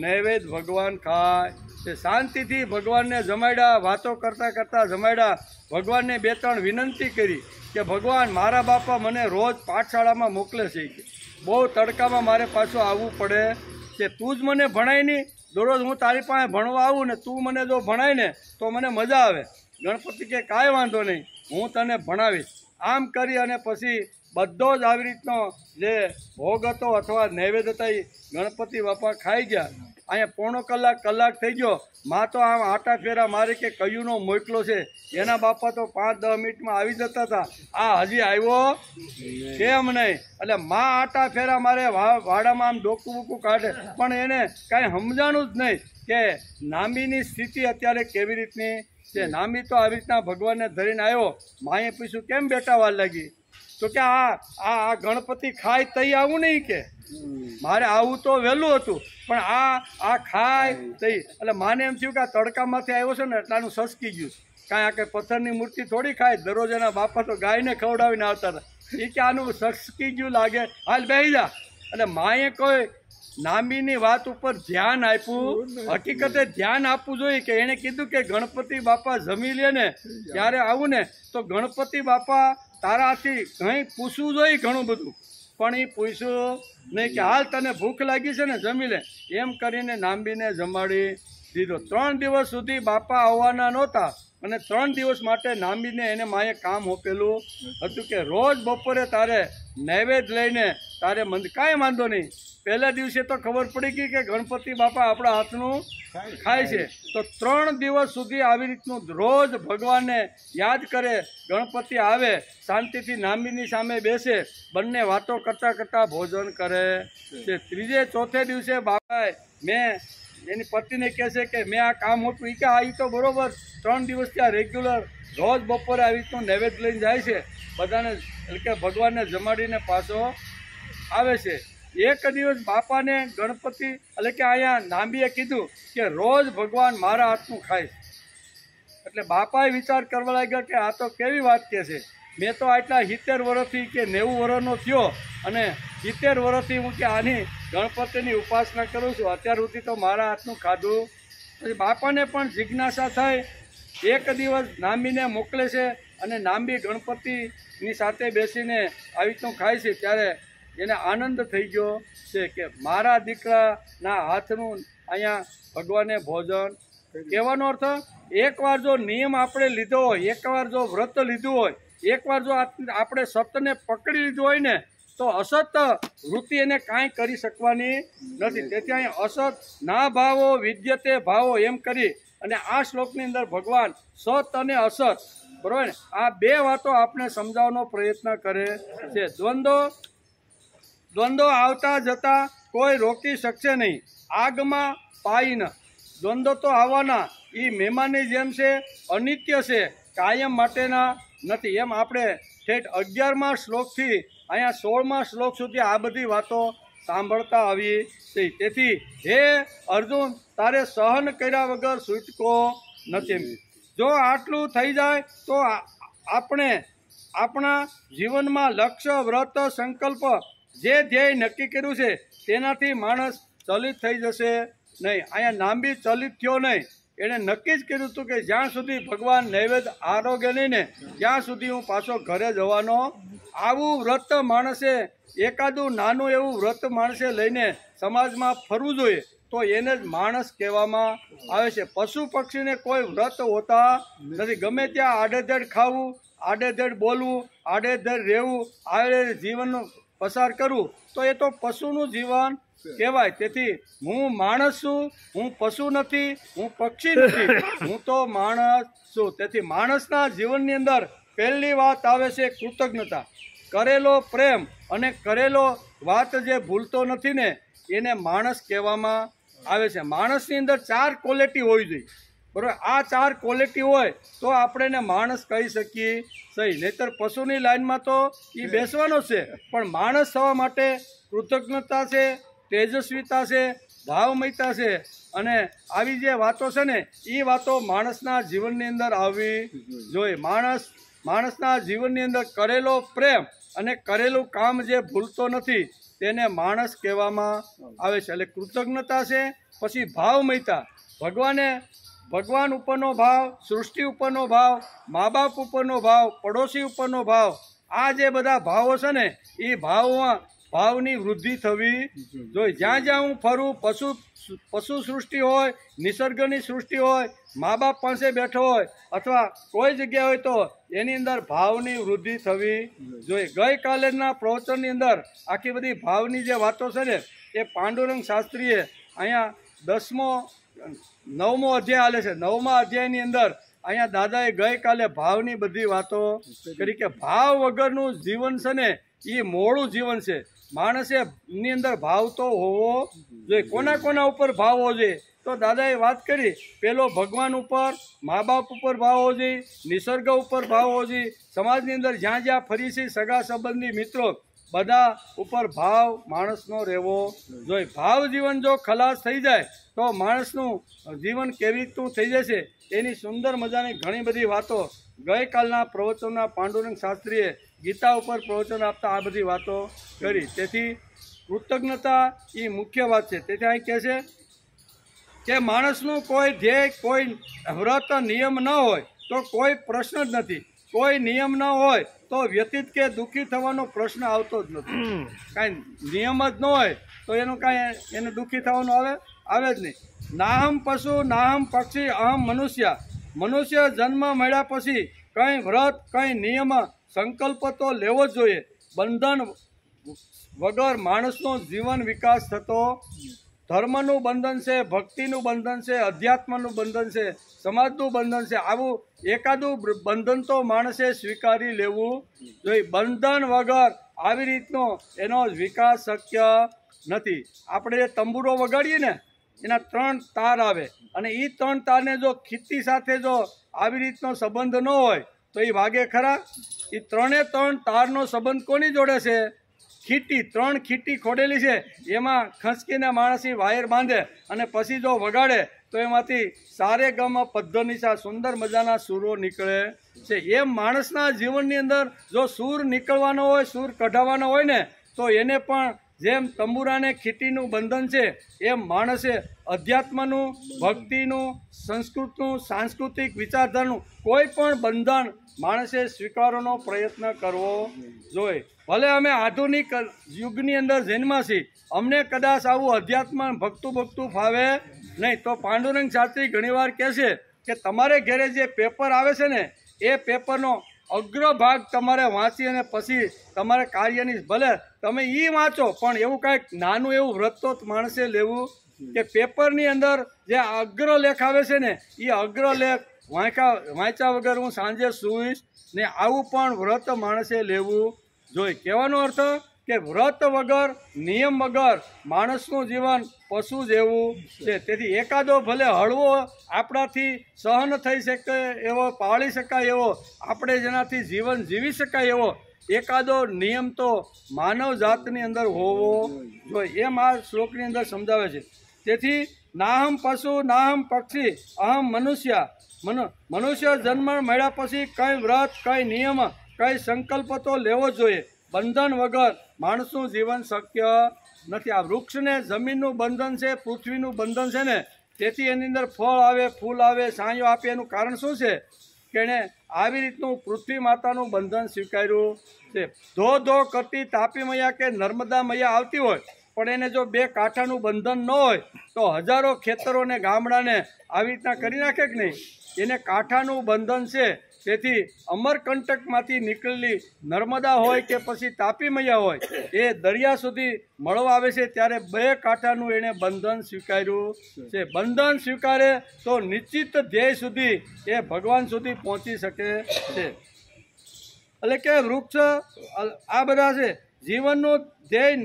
નૈવેદ્ય ભગવાન ખાય છે. શાંતિથી ભગવાનને જમાડ્યા, વાતો કરતાં કરતાં જમાડ્યા. ભગવાનને 2-3 વિનંતી કરી કે ભગવાન મારા બાપા મને રોજ પાઠશાળામાં મોકલે છે, કે બહુ તડકામાં મારે પાછું આવવું પડે કે તું જ મને ભણાય નહીં, દરરોજ હું તારી પાસે ભણવા આવું ને તું મને જો ભણાય ને તો મને મજા આવે. ગણપતિ કે કાંઈ વાંધો નહીં, હું તને ભણાવીશ. આમ કરી અને પછી બધો જ આવી રીતનો જે ભોગ હતો અથવા નૈવેદ્ય હતા એ ગણપતિ બાપા ખાઈ ગયા. અહીંયા પોણો કલાક થઈ ગયો. માં તો આમ આટા ફેરા મારે કે કયુંનો મોકલો છે, એના બાપા તો 5-10 મિનિટમાં આવી જતા હતા. આ હજી આવ્યો કેમ નહીં? એટલે માં આટા ફેરા મારે વાડામાં આમ ડોકું બુકું કાઢે, પણ એને કાંઈ સમજાણું જ નહીં કે નામીની સ્થિતિ અત્યારે કેવી રીતની છે. નામી તો આવી રીતના ભગવાનને ધરીને આવ્યો. માએ પૂછ્યું કેમ બેટા વાર લાગી? તો કે આ ગણપતિ ખાય તઈ આવું નહીં, કે મારે આવું તો વહેલું હતું, પણ આ ખાય તઈ. એટલે માને એમ થયું કે આ તડકામાંથી આવ્યો છે ને એટલાનું સસકી ગયું. કાંઈ આ કંઈ પથ્થરની મૂર્તિ થોડી ખાય, દરરોજ એના બાપા તો ગાયને ખવડાવીને આવતા હતા. એ કે આનું સસકી ગયું લાગે, હાલ બેસી જા. એટલે માએ કોઈ નામીની વાત ઉપર ધ્યાન આપ્યું. હકીકતે ધ્યાન આપવું જોઈએ કે એણે કીધું કે ગણપતિ બાપા જમી લે ને ત્યારે આવું ને તો ગણપતિ બાપા તારાથી કંઈ પૂછવું જોઈએ ઘણું બધું, પણ એ પૂછ્યું નહીં કે હાલ તને ભૂખ લાગી છે ને જમી લે. એમ કરીને નાંબીને જમાડી દીધો. 3 દિવસ સુધી બાપા આવવાના નહોતા અને 3 દિવસ માટે નાંબીને એને માએ કામ આપેલું હતું કે રોજ બપોરે તારે નૈવેદ્ય લઈને તારે કાંઈ વાંધો નહીં. પહેલા દિવસે તો ખબર પડી ગઈ કે ગણપતિ બાપા આપણા હાથનું ખાય છે, તો 3 દિવસ સુધી આવી રીતનું રોજ ભગવાનને યાદ કરે. ગણપતિ આવે, શાંતિથી નાંબીની સામે બેસે, બંને વાતો કરતાં કરતાં ભોજન કરે છે. 3-4 દિવસે બાપાએ મેં એની પત્નીને કહે છે કે મેં આ કામ મોટું કે આ તો બરોબર 3 દિવસ ત્યાં રેગ્યુલર રોજ બપોરે આવી રીતનું નૈવેદ્ય લઈને જાય છે બધાને, એટલે કે ભગવાનને જમાડીને પાછો આવે છે. એક દિવસ બાપાને ગણપતિ એટલે કે અહીંયા નાંબીએ કીધું કે રોજ ભગવાન મારા હાથનું ખાય. એટલે બાપાએ વિચાર કરવા લાગ્યા કે આ તો કેવી વાત કહે છે, મેં તો આટલા 70 વર્ષથી કે 90 વર્ષનો થયો અને 70 વર્ષથી હું કે આની ગણપતિની ઉપાસના કરું છું, અત્યાર સુધી તો મારા હાથનું ખાધું. પછી બાપાને પણ જિજ્ઞાસા થઈ. એક દિવસ નાંબીને મોકલે છે અને નાંબી ગણપતિની સાથે બેસીને આવી રીતનું ખાય છે. ત્યારે એને આનંદ થઈ ગયો છે કે મારા દીકરાના હાથનું અહીંયા ભગવાને ભોજન. કહેવાનો અર્થ, એકવાર જો નિયમ આપણે લીધો હોય, એકવાર જો વ્રત લીધું હોય, એકવાર જો આપણે સતને પકડી લીધું હોય ને તો અસત વૃત્તિ એને કાંઈ કરી શકવાની નથી. તેથી અહીં અસત ના ભાવો વિદ્યતે ભાવો એમ કરી અને આ શ્લોકની અંદર ભગવાન સત અને અસત, બરોબર ને, આ બે વાતો આપણે સમજાવવાનો પ્રયત્ન કરે છે. દ્વંદ્વ આવતા જતા કોઈ રોકી શકશે નહીં. આગમાં પાઈ ન, દ્વંદ્વ તો આવવાના, એ મહેમાનની જેમ છે, અનિત્ય છે, કાયમ માટેના નથી. એમ આપણે ઠેઠ 11મા શ્લોકથી અહીંયા 16મા શ્લોક સુધી આ બધી વાતો સાંભળતા આવી છે. તેથી હે અર્જુન, તારે સહન કર્યા વગર છૂટકો નથી. જો આટલું થઈ જાય તો આપણે આપણા જીવનમાં લક્ષ્ય, વ્રત, સંકલ્પ, જે ધ્યેય નક્કી કર્યું છે તેનાથી માણસ ચલિત થઈ જશે નહીં. અહીંયા નાંબી ચલિત થયો નહીં. એણે નક્કી જ કર્યું હતું કે જ્યાં સુધી ભગવાન નૈવેદ્ય આરોગ્ય નહીં ને ત્યાં સુધી હું પાછો ઘરે જવાનો. આવું વ્રત માણસે, એકાદું નાનું એવું વ્રત માણસે લઈને સમાજમાં ફરવું જોઈએ તો એને જ માણસ કહેવામાં આવે છે. પશુ પક્ષીને કોઈ વ્રત હોતા નથી. ગમે ત્યાં આડેધડ ખાવું, આડેધડ બોલવું, આડેધડ રહેવું, આડે જીવનનું પસાર કરવું તો એ તો પશુનું જીવન કહેવાય. તેથી હું માણસ છું, હું પશુ નથી, હું પક્ષી નથી, હું તો માણસ છું. તેથી માણસના જીવનની અંદર પહેલી વાત આવે છે કૃતજ્ઞતા. કરેલો પ્રેમ અને કરેલો વાત જે ભૂલતો નથી ને એને માણસ કહેવામાં આવે છે. માણસની અંદર 4 ક્વોલિટી હોવી જોઈએ, બરાબર. આ 4 ક્વોલિટી હોય તો આપણે એને માણસ કહી શકીએ સહી. નહીતર પશુની લાઈનમાં તો એ બેસવાનો છે. પણ માણસ થવા માટે કૃતજ્ઞતા છે, તેજસ્વીતા છે, ભાવમયતા છે અને આવી જે વાતો છે ને એ વાતો માણસના જીવનની અંદર આવવી જોઈએ. માણસના જીવનની અંદર કરેલો પ્રેમ અને કરેલું કામ જે ભૂલતો નથી તેને માણસ કહેવામાં આવે છે. એટલે કૃતજ્ઞતા છે. પછી ભાવમયતા, ભગવાન ઉપરનો ભાવ, સૃષ્ટિ ઉપરનો ભાવ, મા બાપ ઉપરનો ભાવ, પડોશી ઉપરનો ભાવ, આ જે બધા ભાવો છે ને એ ભાવની વૃદ્ધિ થવી જોઈએ. જ્યાં જ્યાં હું ફરું, પશુ સૃષ્ટિ હોય, નિસર્ગની સૃષ્ટિ હોય, મા બાપ પાસે બેઠો હોય અથવા કોઈ જગ્યા હોય તો એની અંદર ભાવની વૃદ્ધિ થવી જોઈએ. ગઈકાલેના પ્રવચનની અંદર આખી બધી ભાવની જે વાતો છે ને એ પાંડુરંગ શાસ્ત્રીએ અહીંયા 9મો અધ્યાય આલે છે. 9મા અધ્યાયની અંદર અહીંયા દાદાએ ગઈકાલે ભાવની બધી વાતો કરી કે ભાવ વગરનું જીવન છે ને એ મોડું જીવન છે. માણસે ની અંદર ભાવ તો હોવો જોઈએ. કોના કોના ઉપર ભાવ હોવો જોઈએ તો દાદાએ વાત કરી, પેલો ભગવાન ઉપર, મા બાપ ઉપર ભાવ હોવો જોઈએ, નિસર્ગ ઉપર ભાવ હોવો જોઈએ, સમાજની અંદર જ્યાં જ્યાં ફરી છે સગા સંબંધી મિત્રો બધા ઉપર ભાવ માણસનો રહેવો જોઈએ. ભાવ જીવન જો ખલાસ થઈ જાય તો માણસનું જીવન કેવી રીતનું થઈ જશે એની સુંદર મજાની ઘણી બધી વાતો ગઈકાલના પ્રવચનના પાંડુરંગ શાસ્ત્રીએ ગીતા ઉપર પ્રવચન આપતા આ બધી વાતો કરી. તેથી કૃતજ્ઞતા એ મુખ્ય વાત છે. તેથી અહીં કહે છે કે માણસનું કોઈ ધ્યેય, કોઈ વ્રત, નિયમ ન હોય તો કોઈ પ્રશ્ન જ નથી. કોઈ નિયમ ન હોય તો વ્યતીત કે દુઃખી થવાનો પ્રશ્ન આવતો જ નથી. કાંઈ નિયમ જ ન હોય તો એનું કાંઈ એને દુઃખી થવાનું આવે જ નહીં. નાહમ પશુ, નાહમ પક્ષી, અહમ મનુષ્ય. મનુષ્ય જન્મ મળ્યા પછી કંઈ વ્રત, કંઈ નિયમ, સંકલ્પ તો લેવો જ જોઈએ. બંધન વગર માણસનો જીવન વિકાસ થતો. ધર્મનું બંધન છે, ભક્તિનું બંધન છે, અધ્યાત્મનું બંધન છે, સમાજનું બંધન છે. આવું એકાદું બંધન તો માણસે સ્વીકારી લેવું જોઈએ. બંધન વગર આવી રીતનો એનો વિકાસ શક્ય નથી. આપણે તંબુરો વગાડીએ ને એના 3 તાર આવે અને એ 3 તારને જો ખીતી સાથે જો આવી રીતનો સંબંધ ન હોય તો એ વાગે ખરા? એ 3 તારનો સંબંધ કોની જોડે છે? ખીટી. 3 ખીટી ખોડેલી છે, એમાં ખસકીને માણસી વાયર બાંધે અને પછી જો વગાડે તો એમાંથી સારે ગમ પદ્ધનિશા સુંદર મજાના સૂરો નીકળે છે. એમ માણસના જીવનની અંદર જો સૂર નીકળવાનો હોય, સૂર કઢાવવાનો હોય ને, તો એને પણ જેમ તંબુરાને ખીટીનું બંધન છે, એમ માણસે અધ્યાત્મનું, ભક્તિનું, સંસ્કૃતનું, સાંસ્કૃતિક વિચારધારાનું કોઈ પણ બંધન માણસે સ્વીકારવાનો પ્રયત્ન કરવો જોઈએ. ભલે અમે આધુનિક યુગની અંદર જન્મ્યા છીએ, અમને કદાચ આવું અધ્યાત્મ ભક્તું ફાવે નહીં, તો પાંડુરંગ શાસ્ત્રી ઘણીવાર કહે છે કે તમારે ઘરે જે પેપર આવે છે ને, એ પેપરનો અગ્રભાગ તમારે વાંચી અને પછી તમારે કાર્યની ભલે તમે એ વાંચો, પણ એવું કાંઈક નાનું એવું વ્રત તો માણસે લેવું કે પેપરની અંદર જે અગ્રલેખ આવે છે ને, એ અગ્રલેખ વાંચ્યા વગર હું સાંજે સૂઈશ ને, આવું પણ વ્રત માણસે લેવું જોઈએ. કહેવાનો અર્થ કે વ્રત વગર, નિયમ વગર માણસનું જીવન પશુ જેવું છે. તેથી એકાદો ભલે હળવો આપણાથી સહન થઈ શકે એવો, પાળી શકાય એવો, આપણે જેનાથી જીવન જીવી શકાય એવો એકાદો નિયમ તો માનવ જાતની અંદર હોવો જોઈએ. એમ આ શ્લોકની અંદર સમજાવે છે. તેથી નાહમ પશુ નાહમ પક્ષી અહમ મનુષ્ય. મનુષ્ય જન્મ મળ્યા પછી કઈ વ્રત, કઈ નિયમ, કઈ સંકલ્પ તો લેવો જોઈએ. બંધન વગર માણસનું જીવન શક્ય નથી. આ વૃક્ષને જમીનનું બંધન છે, પૃથ્વીનું બંધન છે ને, તેથી એની અંદર ફળ આવે, ફૂલ આવે, છાંયો આપે. એનું કારણ શું છે કે એણે આવી રીતનું પૃથ્વી માતાનું બંધન સ્વીકાર્યું છે. ધો કરતી તાપી મૈયા કે નર્મદા મૈયા આવતી હોય, પણ એને જો 2 કાંઠાનું બંધન ન હોય તો હજારો ખેતરોને, ગામડાને આવી રીતના કરી નાખે કે નહીં? એને કાંઠાનું બંધન છે. તેથી અમરકંટકમાંથી નીકળેલી નર્મદા હોય કે પછી તાપી મૈયા હોય, એ દરિયા સુધી મળવા આવે છે ત્યારે 2 કાંઠાનું એણે બંધન સ્વીકાર્યું છે. બંધન સ્વીકારે તો નિશ્ચિત ધ્યેય સુધી એ ભગવાન સુધી પહોંચી શકે છે. એટલે કે વૃક્ષ આ બધા છે જીવનનું ધ્યેય,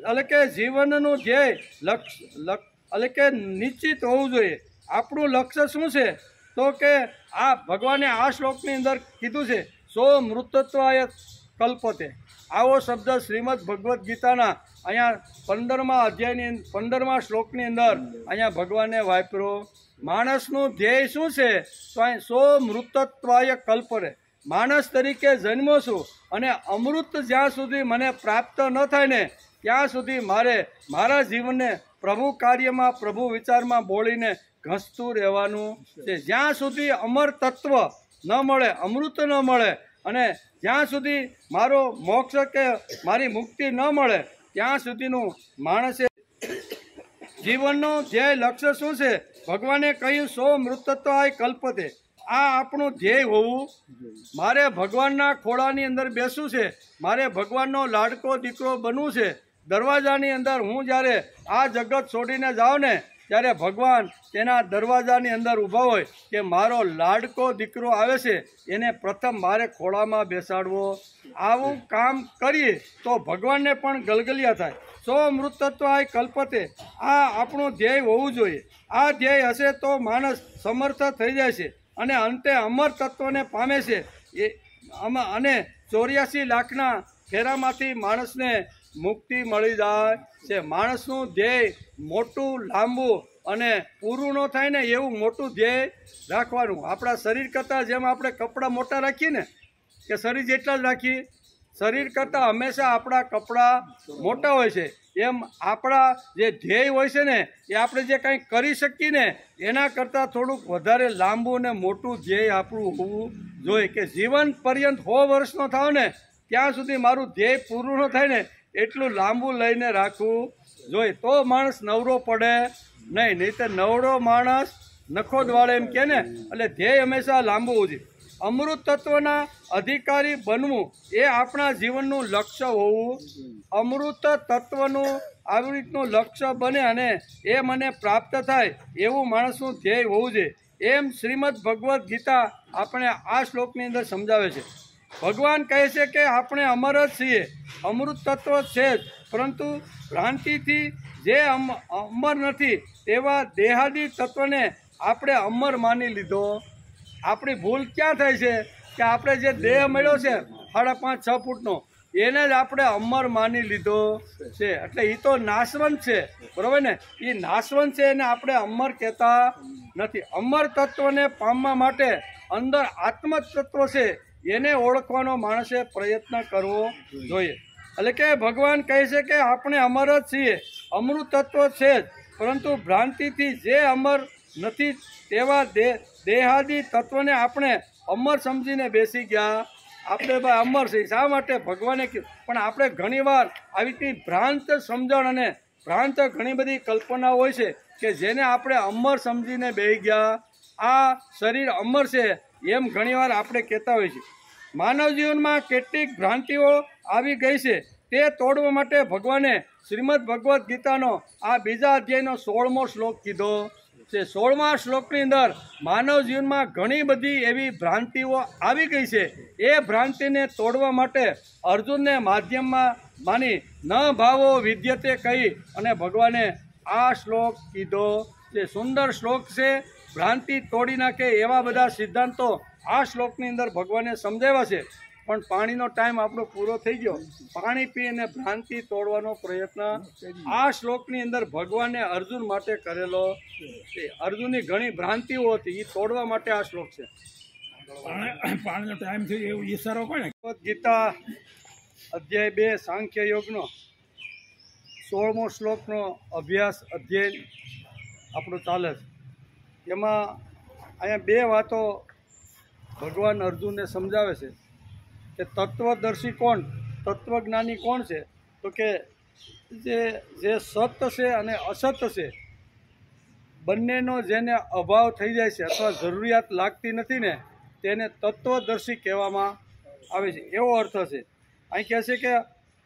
એટલે કે જીવનનું ધ્યેય લક્ષ્ય, એટલે કે નિશ્ચિત હોવું જોઈએ. આપણું લક્ષ્ય શું છે? તો કે આ ભગવાને આ શ્લોકની અંદર કીધું છે, સો મૃતત્વાય કલ્પતે. આવો શબ્દ શ્રીમદ ભગવદ્ ગીતાના અહીંયા 15મા અધ્યાયની 15મા શ્લોકની અંદર અહીંયા ભગવાને વાપર્યો. માણસનું ધ્યેય શું છે? તો અહીં સો મૃતત્વાય કલ્પરે. માણસ તરીકે જન્મો છું અને અમૃત જ્યાં સુધી મને પ્રાપ્ત ન થાય ને, ત્યાં સુધી મારે મારા જીવનને પ્રભુ કાર્યમાં, પ્રભુ વિચારમાં બોલીને ઘસતું રહેવાનું છે. જ્યાં સુધી અમર તત્વ ન મળે, અમૃત ન મળે, અને જ્યાં સુધી મારો મોક્ષ કે મારી મુક્તિ ન મળે, ત્યાં સુધીનું માણસે જીવનનું ધ્યેય, લક્ષ્ય શું છે? ભગવાને કહ્યું સો મૃતત્વાય કલ્પતે. આ આપણું ધ્યેય હોવું. મારે ભગવાનના ખોળાની અંદર બેસવું છે, મારે ભગવાનનો લાડકો દીકરો બનવું છે. દરવાજાની અંદર હું જ્યારે આ જગત છોડીને જાઉં ને, ત્યારે ભગવાન તેના દરવાજાની અંદર ઊભા હોય કે મારો લાડકો દીકરો આવે છે, એને પ્રથમ મારે ખોળામાં બેસાડવો. આવું કામ કરીએ તો ભગવાનને પણ ગલગલિયા થાય. સો મૃતત્વાય કલ્પતે. આ આપણું ધ્યેય હોવું જોઈએ. આ ધ્યેય હશે તો માણસ સમર્થ થઈ જાય છે અને અંતે અમર તત્વને પામે છે. અને 84 લાખના ફેરામાંથી માણસને મુક્તિ મળી જાય છે. માણસનું ધ્યેય મોટું, લાંબુ અને પૂરું ન થાય ને એવું મોટું ધ્યેય રાખવાનું. આપણા શરીર કરતાં જેમ આપણે કપડાં મોટા રાખીએ ને, કે શરીર જેટલા જ રાખીએ, શરીર કરતાં હંમેશા આપણા કપડાં મોટા હોય છે, એમ આપણા જે ધ્યેય હોય છે ને, એ આપણે જે કંઈ કરી શકીએ ને એના કરતાં થોડુંક વધારે લાંબુ અને મોટું ધ્યેય આપણું હોવું જોઈએ. કે જીવન પર્યંત 100 વર્ષનો થાવ ને ત્યાં સુધી મારું ધ્યેય પૂરું ન થાય ને એટલું લાંબુ લઈને રાખવું જોઈએ. તો માણસ નવરો પડે નહીં. નહીં તો નવરો માણસ નખો દ્વાળે એમ કે ને. એટલે ધ્યેય હંમેશા લાંબુ હોવું જોઈએ. અમૃત તત્વના અધિકારી બનવું એ આપણા જીવનનું લક્ષ્ય હોવું. અમૃત તત્વનું આવી રીતનું લક્ષ્ય બને અને એ મને પ્રાપ્ત થાય એવું માણસનું ધ્યેય હોવું જોઈએ. એમ શ્રીમદ ભગવદ્ ગીતા આપણે આ શ્લોકની અંદર સમજાવે છે. ભગવાન કહે છે કે આપણે અમર જ છીએ, અમૃત તત્વ છે જ, પરંતુ ભ્રાંતિથી જે અમર નથી તેવા દેહાદી તત્વને આપણે અમર માની લીધો. આપણી ભૂલ ક્યાં થાય છે કે આપણે જે દેહ મળ્યો છે 5.5-6 ફૂટનો એને જ આપણે અમર માની લીધો છે. એટલે એ તો નાશવંત છે, બરોબર ને? એ નાશવંત છે એને આપણે અમર કહેતા નથી. અમર તત્વને પામવા માટે અંદર આત્મ તત્વ છે એને ઓળખવાનો માણસે પ્રયત્ન કરવો જોઈએ. એટલે કે ભગવાન કહે છે કે આપણે અમર જ છીએ, અમૃત તત્વ છે જ, પરંતુ ભ્રાંતિથી જે અમર નથી તેવા દેહાદી તત્વને આપણે અમર સમજીને બેસી ગયા. આપણે ભાઈ અમર છે શા માટે ભગવાને કીધું? પણ આપણે ઘણીવાર આવી રીતની ભ્રાંત સમજણ અને ભ્રાંત ઘણી બધી કલ્પનાઓ હોય છે કે જેને આપણે અમર સમજીને બેસી ગયા. આ શરીર અમર છે એમ ઘણીવાર આપણે કહેતા હોઈએ છીએ. માનવ જીવનમાં કેટલીક ભ્રાંતિઓ આવી ગઈ છે તે તોડવા માટે ભગવાને શ્રીમદ ભગવદ્ ગીતાનો આ 2 અધ્યાયનો 16મો શ્લોક કીધો છે. 16મા શ્લોકની અંદર માનવ જીવનમાં ઘણી બધી એવી ભ્રાંતિઓ આવી ગઈ છે. એ ભ્રાંતિને તોડવા માટે અર્જુનને માધ્યમમાં માની ન ભાવો વિદ્યતે કહી અને ભગવાને આ શ્લોક કીધો છે. સુંદર શ્લોક છે, ભ્રાંતિ તોડી નાખે એવા બધા સિદ્ધાંતો આ શ્લોકની અંદર ભગવાને સમજાવ્યા છે. પણ પાણીનો ટાઈમ આપણો પૂરો થઈ ગયો. પાણી પીને ભ્રાંતિ તોડવાનો પ્રયત્ન આ શ્લોકની અંદર ભગવાને અર્જુન માટે કરેલો છે. અર્જુનની ઘણી ભ્રાંતિઓ હતી, એ તોડવા માટે આ શ્લોક છે. પાણીનો ટાઈમ થઈ ગયો એવું ઈશારો કોને? ભગવદ્ ગીતા અધ્યાય 2 સાંખ્ય યોગનો 16મો શ્લોકનો અભ્યાસ અધ્યયન આપણું ચાલે છે. એમાં અહીંયા 2 વાતો ભગવાન અર્જુનને સમજાવે છે કે તત્વદર્શી કોણ, તત્વજ્ઞાની કોણ છે? તો કે જે સત છે અને અસત છે બંનેનો જેને અભાવ થઈ જાય છે અથવા જરૂરિયાત લાગતી નથી ને તેને તત્વદર્શી કહેવામાં આવે છે, એવો અર્થ છે. અહીં કહે છે કે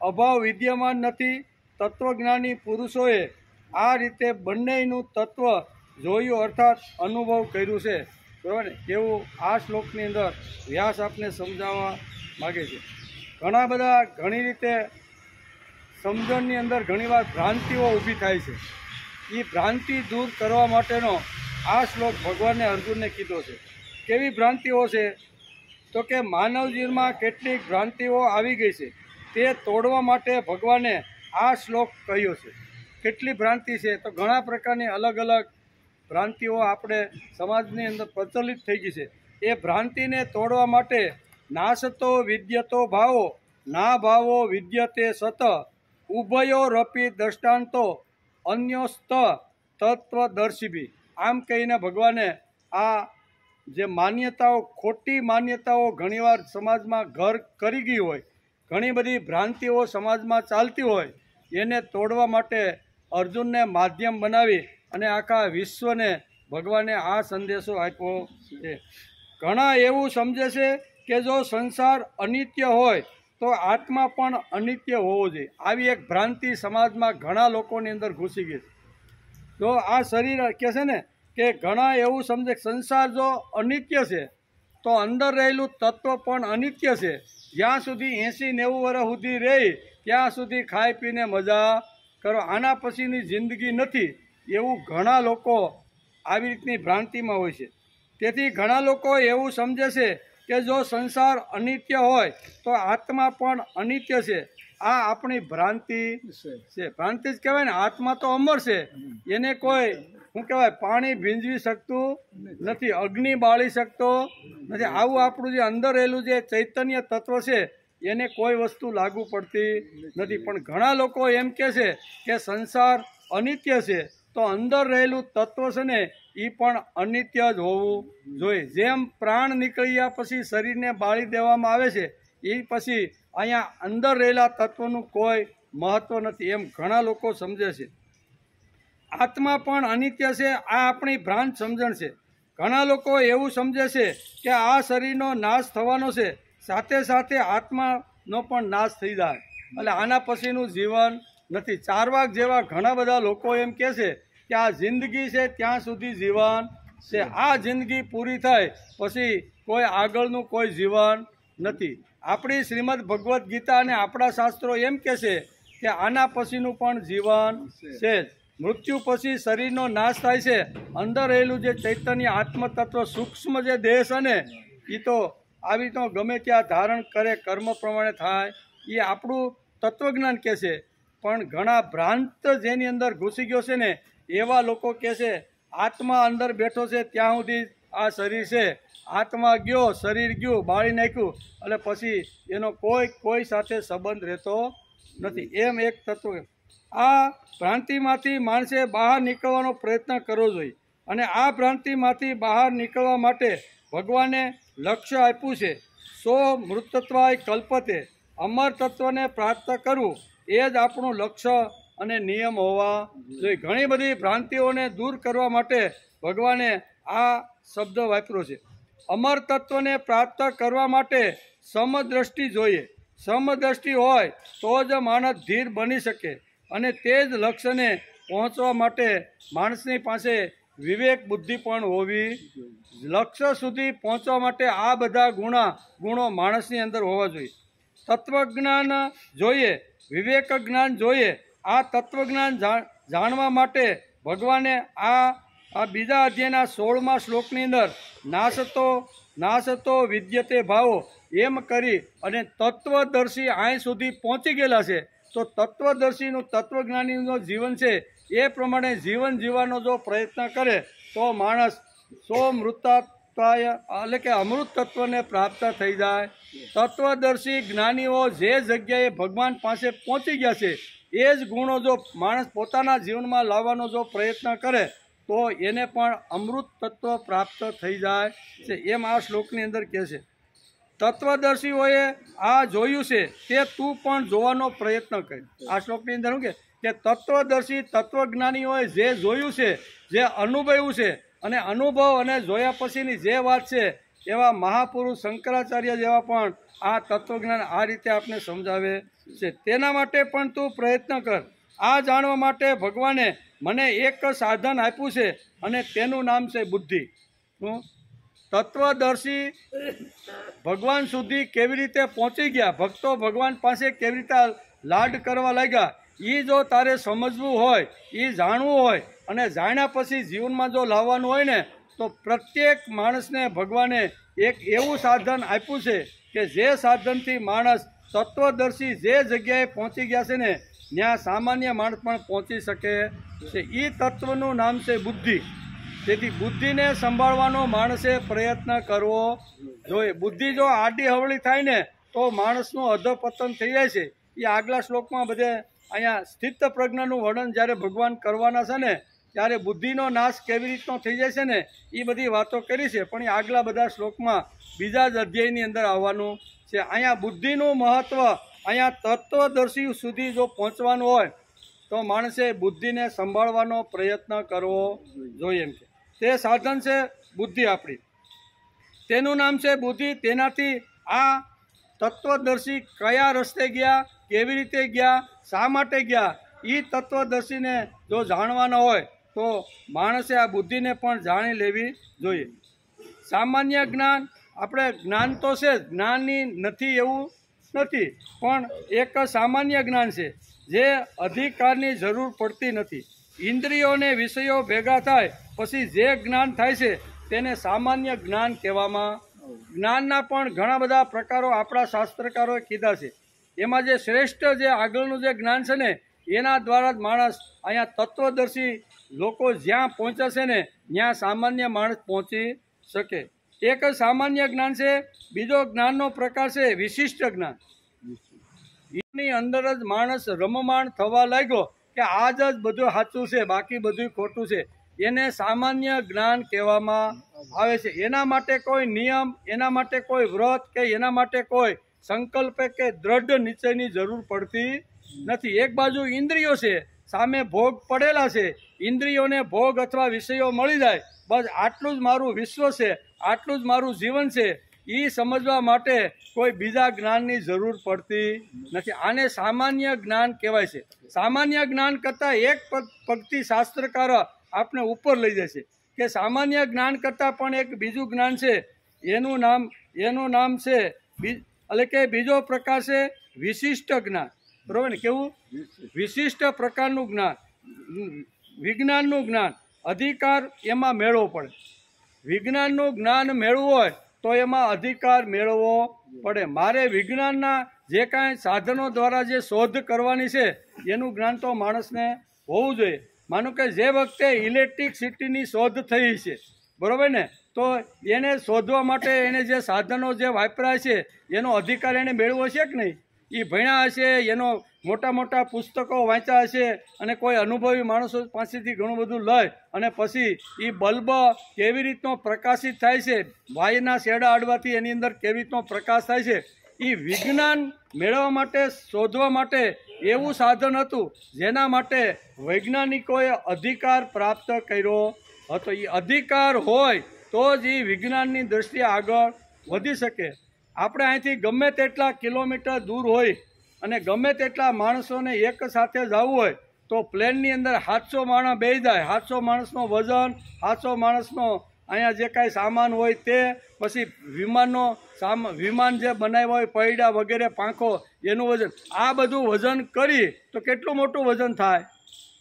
અભાવ વિદ્યમાન નથી. તત્વજ્ઞાની પુરુષોએ આ રીતે બંનેનું તત્વ જોયું અર્થાત અનુભવ કર્યું છે, બરાબર ને? એવું આ શ્લોકની અંદર વ્યાસ આપને સમજાવવા માગે છે. ઘણા બધા ઘણી રીતે સમજણની અંદર ઘણીવાર ભ્રાંતિઓ ઊભી થાય છે. એ ભ્રાંતિ દૂર કરવા માટેનો આ શ્લોક ભગવાને અર્જુનને કીધો છે. કેવી ભ્રાંતિઓ છે? તો કે માનવ જીવનમાં કેટલીક ભ્રાંતિઓ આવી ગઈ છે તે તોડવા માટે ભગવાને આ શ્લોક કહ્યો છે. કેટલી ભ્રાંતિ છે? તો ઘણા પ્રકારની અલગ અલગ ભ્રાંતિઓ આપણે સમાજની અંદર પ્રચલિત થઈ ગઈ છે. એ ભ્રાંતિને તોડવા માટે નાસતો વિદ્યતો ભાવો ના ભાવો વિદ્યતે સત ઉભયો રપી દ્રષ્ટાંતો અન્યોસ્ત તત્વદર્શિભી. આમ કહીને ભગવાને આ જે માન્યતાઓ, ખોટી માન્યતાઓ ઘણીવાર સમાજમાં ઘર કરી ગઈ હોય, ઘણી બધી ભ્રાંતિઓ સમાજમાં ચાલતી હોય, એને તોડવા માટે અર્જુનને માધ્યમ બનાવી અને આખા વિશ્વને ભગવાને આ સંદેશો આપ્યો છે. ઘણા એવું સમજે છે કે જો સંસાર અનિત્ય હોય તો આત્મા પણ અનિત્ય હોવો જોઈએ. આવી એક ભ્રાંતિ સમાજમાં ઘણા લોકોની અંદર ઘૂસી ગઈ છે. જો આ શરીર કહે છે ને કે ઘણા એવું સમજે કે સંસાર જો અનિત્ય છે તો અંદર રહેલું તત્વ પણ અનિત્ય છે. જ્યાં સુધી 80-90 વર્ષ સુધી રહી ત્યાં સુધી ખાઈ પીને મજા કરો, આના પછીની જિંદગી નથી, એવું ઘણા લોકો આવી રીતની ભ્રાંતિમાં હોય છે. તેથી ઘણા લોકો એવું સમજે છે કે જો સંસાર અનિત્ય હોય તો આત્મા પણ અનિત્ય છે. આ આપણી ભ્રાંતિ છે. ભ્રાંતિ જ કહેવાય ને. આત્મા તો અમર છે, એને કોઈ શું કહેવાય પાણી ભીંજવી શકતું નથી, અગ્નિ બાળી શકતો નથી. આવું આપણું જે અંદર રહેલું જે ચૈતન્ય તત્વ છે એને કોઈ વસ્તુ લાગુ પડતી નથી. પણ ઘણા લોકો એમ કહે છે કે સંસાર અનિત્ય છે તો અંદર રહેલું તત્વ છે ને એ પણ અનિત્ય જ હોવું જોઈએ. જેમ પ્રાણ નીકળ્યા પછી શરીરને બાળી દેવામાં આવે છે એ પછી અહીંયા અંદર રહેલા તત્વનું કોઈ મહત્ત્વ નથી, એમ ઘણા લોકો સમજે છે. આત્મા પણ અનિત્ય છે, આ આપણી ભ્રાંત સમજણ છે. ઘણા લોકો એવું સમજે છે કે આ શરીરનો નાશ થવાનો છે, સાથે સાથે આત્માનો પણ નાશ થઈ જાય, એટલે આના પછીનું જીવન નથી. ચારવાક જેવા ઘણા બધા લોકો એમ કહે છે કે આ જિંદગી છે ત્યાં સુધી જીવન છે, આ જિંદગી પૂરી થાય પછી કોઈ આગળનું કોઈ જીવન નથી. આપણી શ્રીમદ ભગવદ્ ગીતા અને આપણા શાસ્ત્રો એમ કહે છે કે આના પછીનું પણ જીવન છે જ. મૃત્યુ પછી શરીરનો નાશ થાય છે, અંદર રહેલું જે ચૈતન્ય આત્મતત્વ સૂક્ષ્મ જે દેહ છે ને એ તો આવી તો ગમે ત્યાં ધારણ કરે, કર્મ પ્રમાણે થાય, એ આપણું તત્વજ્ઞાન કહે છે. પણ ઘણા ભ્રાંત જેની અંદર ઘૂસી ગયો છે ને એવા લોકો કહે છે આત્મા અંદર બેઠો છે ત્યાં સુધી આ શરીર છે, આત્મા ગયો, શરીર ગયું, બાળી નાખ્યું, એટલે પછી એનો કોઈ સાથે સંબંધ રહેતો નથી. એમ એક તત્વ. આ ભ્રાંતિમાંથી માણસે બહાર નીકળવાનો પ્રયત્ન કરવો જોઈએ. અને આ ભ્રાંતિમાંથી બહાર નીકળવા માટે ભગવાને લક્ષ્ય આપ્યું છે. સો મૃતત્વાય કલ્પતે, અમર તત્વને પ્રાપ્ત કરવું એ જ આપણું લક્ષ્ય અને નિયમ હોવા જોઈએ. ઘણી બધી ભ્રાંતિઓને દૂર કરવા માટે ભગવાને આ શબ્દ વાપર્યો છે. અમર તત્વને પ્રાપ્ત કરવા માટે સમદ્રષ્ટિ જોઈએ. સમદ્રષ્ટિ હોય તો જ માણસ ધીર બની શકે, અને તે જ લક્ષ્યને પહોંચવા માટે માણસની પાસે વિવેક બુદ્ધિ પણ હોવી. લક્ષ્ય સુધી પહોંચવા માટે આ બધા ગુણો માણસની અંદર હોવા જોઈએ. તત્વજ્ઞાન જોઈએ, વિવેક જ્ઞાન જોઈએ. આ તત્વજ્ઞાન જાણવા માટે ભગવાને આ બીજા અધ્યાયના 16મા શ્લોકની અંદર નાશતો વિદ્યતે ભાવો એમ કરી અને તત્વદર્શી અહીં સુધી પહોંચી ગયેલા છે. તો તત્વદર્શીનું, તત્વજ્ઞાનીનું જીવન છે એ પ્રમાણે જીવન જીવવાનો જો પ્રયત્ન કરે તો માણસ એટલે કે અમૃત તત્વને પ્રાપ્ત થઈ જાય. તત્વદર્શી જ્ઞાનીઓ જે જગ્યાએ ભગવાન પાસે પહોંચી ગયા છે એ જ ગુણો જો માણસ પોતાના જીવનમાં લાવવાનો જો પ્રયત્ન કરે તો એને પણ અમૃત તત્વ પ્રાપ્ત થઈ જાય છે. એમ આ શ્લોકની અંદર કહે છે. તત્વદર્શીઓએ આ જોયું છે તે તું પણ જોવાનો પ્રયત્ન કર. આ શ્લોકની અંદર શું કે તત્વદર્શી તત્વજ્ઞાનીઓએ જે જોયું છે, જે અનુભવ્યું છે, અને અનુભવ અને જોયા પછીની જે વાત છે એવા મહાપુરુષ શંકરાચાર્ય જેવા પણ આ તત્વજ્ઞાન આ રીતે આપણે સમજાવે છે. તેના માટે પણ તું પ્રયત્ન કર. આ જાણવા માટે ભગવાને મને એક સાધન આપ્યું છે અને તેનું નામ છે બુદ્ધિ. તત્વદર્શી ભગવાન સુધી કેવી રીતે પહોંચી ગયા, ભક્તો ભગવાન પાસે કેવી રીતે લાડ કરવા લાગ્યા, એ જો તારે સમજવું હોય, એ જાણવું હોય અને જાણ્યા પછી જીવનમાં જો લાવવાનું હોય ને તો પ્રત્યેક માણસને ભગવાને એક એવું સાધન આપ્યું છે કે જે સાધનથી માણસ તત્વદર્શી જે જગ્યાએ પહોંચી ગયા છે ને ત્યાં સામાન્ય માણસ પણ પહોંચી શકે છે. એ તત્વનું નામ છે બુદ્ધિ. તેથી બુદ્ધિને સંભાળવાનો માણસે પ્રયત્ન કરવો જોઈએ. બુદ્ધિ જો આડી હવળી થાય ને તો માણસનું અધપતન થઈ જાય છે. એ આગલા શ્લોકમાં બધે અહીંયા સ્થિત પ્રજ્ઞાનું વર્ણન જ્યારે ભગવાન કરવાના છે ને ત્યારે બુદ્ધિનો નાશ કેવી રીતનો થઈ જાય છે ને એ બધી વાતો કરી છે. પણ એ આગલા બધા શ્લોકમાં બીજા જ અધ્યાયની અંદર આવવાનું છે. અહીંયા બુદ્ધિનું મહત્ત્વ, અહીંયા તત્વદર્શી સુધી જો પહોંચવાનું હોય તો માણસે બુદ્ધિને સંભાળવાનો પ્રયત્ન કરવો જોઈએ. એમ કે તે સાધન છે બુદ્ધિ આપણી, તેનું નામ છે બુદ્ધિ. તેનાથી આ તત્વદર્શી કયા રસ્તે ગયા, કેવી રીતે ગયા, શા માટે ગયા, એ તત્વદર્શીને જો જાણવાના હોય તો માણસે આ બુદ્ધિને પણ જાણી લેવી જોઈએ. સામાન્ય જ્ઞાન, આપણે જ્ઞાન તો છે, જ્ઞાનની નથી એવું નથી, પણ એક સામાન્ય જ્ઞાન છે જે અધિકારની જરૂર પડતી નથી. ઇન્દ્રિયોને વિષયો ભેગા થાય પછી જે જ્ઞાન થાય છે તેને સામાન્ય જ્ઞાન કહેવામાં. જ્ઞાનના પણ ઘણા બધા પ્રકારો આપણા શાસ્ત્રકારોએ કીધા છે. એમાં જે શ્રેષ્ઠ જે આગળનું જે જ્ઞાન છે ને એના દ્વારા જ માણસ અહીંયા તત્વદર્શી લોકો જ્યાં પહોંચશે ને ત્યાં સામાન્ય માણસ પહોંચી શકે. એક સામાન્ય જ્ઞાન છે. બીજો જ્ઞાનનો પ્રકાર છે વિશિષ્ટ જ્ઞાન. એની અંદર જ માણસ રમમાણ થવા લાગ્યો કે આજ જ બધું સાચું છે, બાકી બધું ખોટું છે. એને સામાન્ય જ્ઞાન કહેવામાં આવે છે. એના માટે કોઈ નિયમ, એના માટે કોઈ વ્રત કે એના માટે કોઈ સંકલ્પ કે દ્રઢ નિશ્ચયની જરૂર પડતી નથી. એક બાજુ ઇન્દ્રિયો છે, સામે ભોગ પડેલા છે. ઇન્દ્રિયોને ભોગ અથવા વિષયો મળી જાય, બસ આટલું જ મારું વિશ્વ છે, આટલું જ મારું જીવન છે, એ સમજવા માટે કોઈ બીજા જ્ઞાનની જરૂર પડતી નથી. આને સામાન્ય જ્ઞાન કહેવાય છે. સામાન્ય જ્ઞાન કરતાં એક પંક્તિ શાસ્ત્રકાર આપણે ઉપર લઈ જાય છે કે સામાન્ય જ્ઞાન કરતાં પણ એક બીજું જ્ઞાન છે, એનું નામ છે એટલે કે બીજો પ્રકાર છે વિશિષ્ટ જ્ઞાન. બરોબર ને? કેવું? વિશિષ્ટ પ્રકારનું જ્ઞાન, વિજ્ઞાનનું જ્ઞાન. અધિકાર એમાં મેળવવો પડે. વિજ્ઞાનનું જ્ઞાન મેળવવું હોય તો એમાં અધિકાર મેળવવો પડે. મારે વિજ્ઞાનના જે કાંઈ સાધનો દ્વારા જે શોધ કરવાની છે એનું જ્ઞાન તો માણસને હોવું જોઈએ. માનો કે જે વખતે ઇલેક્ટ્રિસિટીની શોધ થઈ છે, બરાબર ને, તો એને શોધવા માટે એને જે સાધનો જે વાપરાય છે એનો અધિકાર એને મેળવ્યો છે કે નહીં? એ ભણ્યા હશે, એનો મોટા મોટા પુસ્તકો વાંચ્યા હશે અને કોઈ અનુભવી માણસો પાસેથી ઘણું બધું લઈ અને પછી એ બલ્બ કેવી રીતનો પ્રકાશિત થાય છે, વાયના શેડા અડવાથી એની અંદર કેવી રીતનો પ્રકાશ થાય છે, એ વિજ્ઞાન મેળવવા માટે, શોધવા માટે એવું સાધન હતું જેના માટે વૈજ્ઞાનિકોએ અધિકાર પ્રાપ્ત કર્યો હતો. એ અધિકાર હોય તો જ એ વિજ્ઞાનની દૃષ્ટિએ આગળ વધી શકે. આપણે અહીંથી ગમે તેટલા કિલોમીટર દૂર હોય અને ગમે તેટલા માણસોને એક સાથે જવું હોય તો પ્લેનની અંદર 700 માણસ બેસી જાય. 700 માણસનો વજન, 700 માણસનો અહીંયા જે કાંઈ સામાન હોય તે, પછી વિમાન જે બનાવ્યા હોય, પૈડા વગેરે, પાંખો, એનું વજન, આ બધું વજન કરી તો કેટલું મોટું વજન થાય.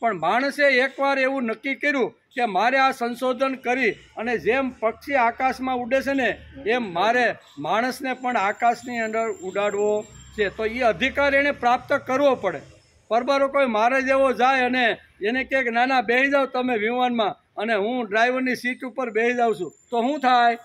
પણ માણસે એકવાર એવું નક્કી કર્યું કે મારે આ સંશોધન કરી અને જેમ પક્ષી આકાશમાં ઉડે છે ને એમ મારે માણસને પણ આકાશની અંદર ઉડાડવો છે. તો એ અધિકાર એને પ્રાપ્ત કરવો પડે. પરબારો કોઈ મારે જેવો જાય અને એને કહે કે ના ના બેસી જાઓ તમે વિમાનમાં અને હું ડ્રાઈવરની સીટ ઉપર બેસી જાઉં છું, તો શું થાય?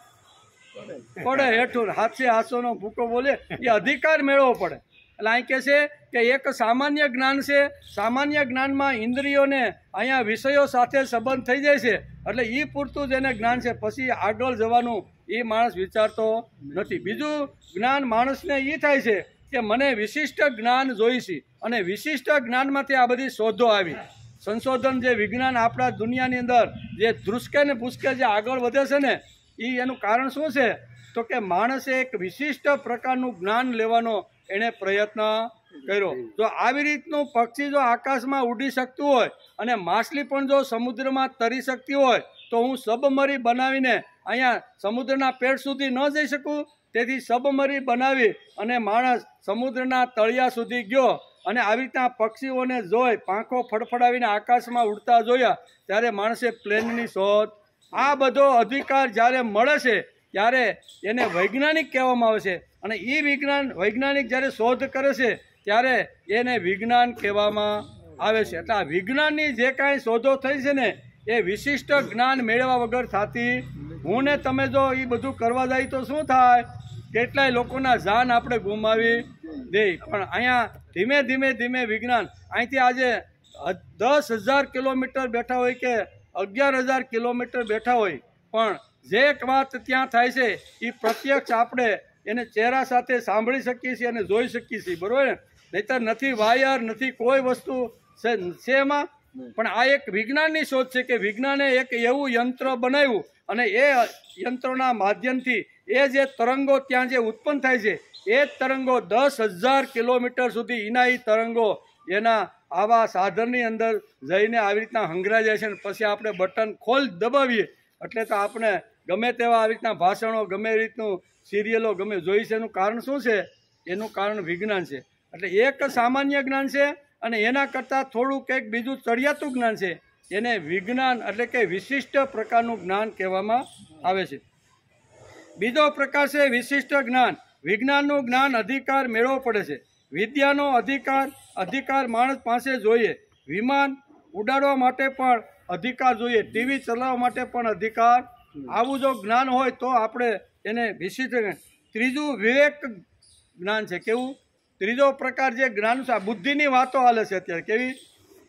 પડે હેઠું. 700 ભૂકો બોલે. એ અધિકાર મેળવવો પડે. એટલે અહીં કહે છે કે એક સામાન્ય જ્ઞાન છે. સામાન્ય જ્ઞાનમાં ઇન્દ્રિયોને અહીંયા વિષયો સાથે સંબંધ થઈ જાય છે એટલે એ પૂરતું જ એને જ્ઞાન છે. પછી આગળ જવાનું એ માણસ વિચારતો નથી. બીજું જ્ઞાન માણસને એ થાય છે કે મને વિશિષ્ટ જ્ઞાન જોઈશે અને વિશિષ્ટ જ્ઞાનમાંથી આ બધી શોધો આવી. સંશોધન જે વિજ્ઞાન આપણા દુનિયાની અંદર જે ધ્રુસકે ને ભૂસકે જે આગળ વધે છે ને એનું કારણ શું છે? તો કે માણસે એક વિશિષ્ટ પ્રકારનું જ્ઞાન લેવાનો એણે પ્રયત્ન કર્યો. જો આવી રીતનું પક્ષી જો આકાશમાં ઉડી શકતું હોય અને માછલી પણ જો સમુદ્રમાં તરી શકતી હોય તો હું સબમરી બનાવીને અહીંયા સમુદ્રના પેટ સુધી ન જઈ શકું? તેથી સબમરી બનાવી અને માણસ સમુદ્રના તળિયા સુધી ગયો અને આવી રીતના પક્ષીઓને જોઈ, પાંખો ફડફડાવીને આકાશમાં ઉડતા જોયા, ત્યારે માણસે પ્લેનની શોધ. આ બધો અધિકાર જ્યારે મળે છે ત્યારે એને વૈજ્ઞાનિક કહેવામાં આવે છે અને એ વૈજ્ઞાનિક જ્યારે શોધ કરે છે ત્યારે એને વિજ્ઞાન કહેવામાં આવે છે. એટલે આ વિજ્ઞાનની જે કાંઈ શોધો થઈ છે ને એ વિશિષ્ટ જ્ઞાન મેળવ્યા વગર થતી. હું ને તમે જો એ બધું કરવા જાય તો શું થાય? કેટલાય લોકોના જાન આપણે ગુમાવી દે. પણ અહીંયા ધીમે ધીમે ધીમે વિજ્ઞાન અહીંથી આજે 10,000 કિલોમીટર બેઠા હોય કે 11,000 કિલોમીટર બેઠા હોય પણ જે વાત ત્યાં થાય છે એ પ્રત્યક્ષ આપણે એને ચહેરા સાથે સાંભળી શકીએ છીએ અને જોઈ શકીએ છીએ, બરોબર ને? નહીંતર નથી વાયર, નથી કોઈ વસ્તુ છે એમાં. પણ આ એક વિજ્ઞાનની શોધ છે કે વિજ્ઞાને એક એવું યંત્ર બનાવ્યું અને એ યંત્રના માધ્યમથી એ જે તરંગો ત્યાં જે ઉત્પન્ન થાય છે એ જ તરંગો 10,000 કિલોમીટર સુધી એના એ તરંગો એના આવા સાધનની અંદર જઈને આવી રીતના હંગરાઈ જાય છે અને પછી આપણે બટન દબાવીએ એટલે તો આપણે ગમે તેવા આવી રીતના ભાષણો, ગમે રીતનું સિરિયલો ગમે જોઈ છે. એનું કારણ શું છે? એનું કારણ વિજ્ઞાન છે. એટલે એક સામાન્ય જ્ઞાન છે અને એના કરતાં થોડું કંઈક બીજું ચડિયાતું જ્ઞાન છે. એને વિજ્ઞાન એટલે કે વિશિષ્ટ પ્રકારનું જ્ઞાન કહેવામાં આવે છે. બીજો પ્રકાર છે વિશિષ્ટ જ્ઞાન. વિજ્ઞાનનું જ્ઞાન અધિકાર મેળવવો પડે છે. વિદ્યાનો અધિકાર માણસ પાસે જોઈએ. વિમાન ઉડાડવા માટે પણ અધિકાર જોઈએ. ટીવી ચલાવવા માટે પણ અધિકાર. આવું જો જ્ઞાન હોય તો આપણે એને વિશિષ્ટ. ત્રીજું વિવેક જ્ઞાન છે. કેવું? ત્રીજો પ્રકાર જે જ્ઞાન છે, આ બુદ્ધિની વાતો હાલે છે અત્યારે. કેવી?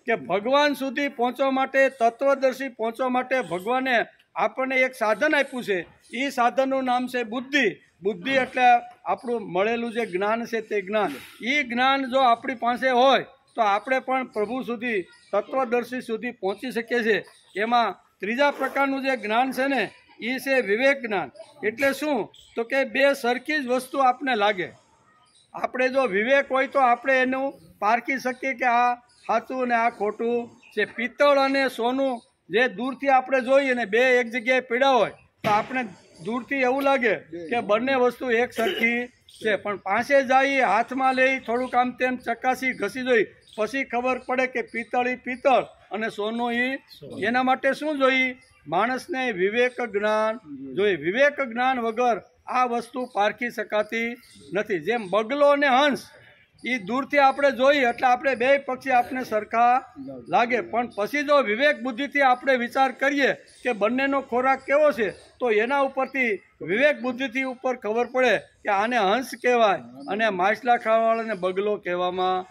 કે ભગવાન સુધી પહોંચવા માટે, તત્વદર્શી પહોંચવા માટે ભગવાને આપણને એક સાધન આપ્યું છે. એ સાધનનું નામ છે બુદ્ધિ. બુદ્ધિ એટલે આપણું મળેલું જે જ્ઞાન છે તે જ્ઞાન. એ જ્ઞાન જો આપણી પાસે હોય તો આપણે પણ પ્રભુ સુધી, તત્વદર્શી સુધી પહોંચી શકીએ છીએ. એમાં ત્રીજા પ્રકારનું જે જ્ઞાન છે ને એ છે વિવેક જ્ઞાન. એટલે શું? તો કે બે સરખી જ વસ્તુ આપને લાગે. આપણે જો વિવેક હોય તો આપણે એનું પારખી શકીએ કે આ સાચું અને આ ખોટું છે. પિત્તળ અને સોનું જે દૂરથી આપણે જોઈએ ને બે એક જગ્યાએ પીડા હોય તો આપણે દૂરથી એવું લાગે કે બંને વસ્તુ એક સરખી છે, પણ પાસે જઈ હાથમાં લઈ થોડુંક આમ તેમ ચકાસી ઘસી જોઈ પછી ખબર પડે કે પિત્તળ ઈ પિત્તળ અને સોનું ઈ. એના માટે શું જોઈ? માણસને વિવેક જ્ઞાન જોઈએ. વિવેક જ્ઞાન વગર આ વસ્તુ પારખી શકાતી નથી. જેમ બગલો અને હંસ એ દૂરથી આપણે જોઈએ એટલે આપણે બે પક્ષી આપણે સરખા લાગે, પણ પછી જો વિવેક બુદ્ધિથી આપણે વિચાર કરીએ કે બંનેનો ખોરાક કેવો છે તો એના ઉપરથી વિવેક બુદ્ધિથી ઉપર ખબર પડે કે આને હંસ કહેવાય અને માછલા ખાવાવાળાને બગલો કહેવામાં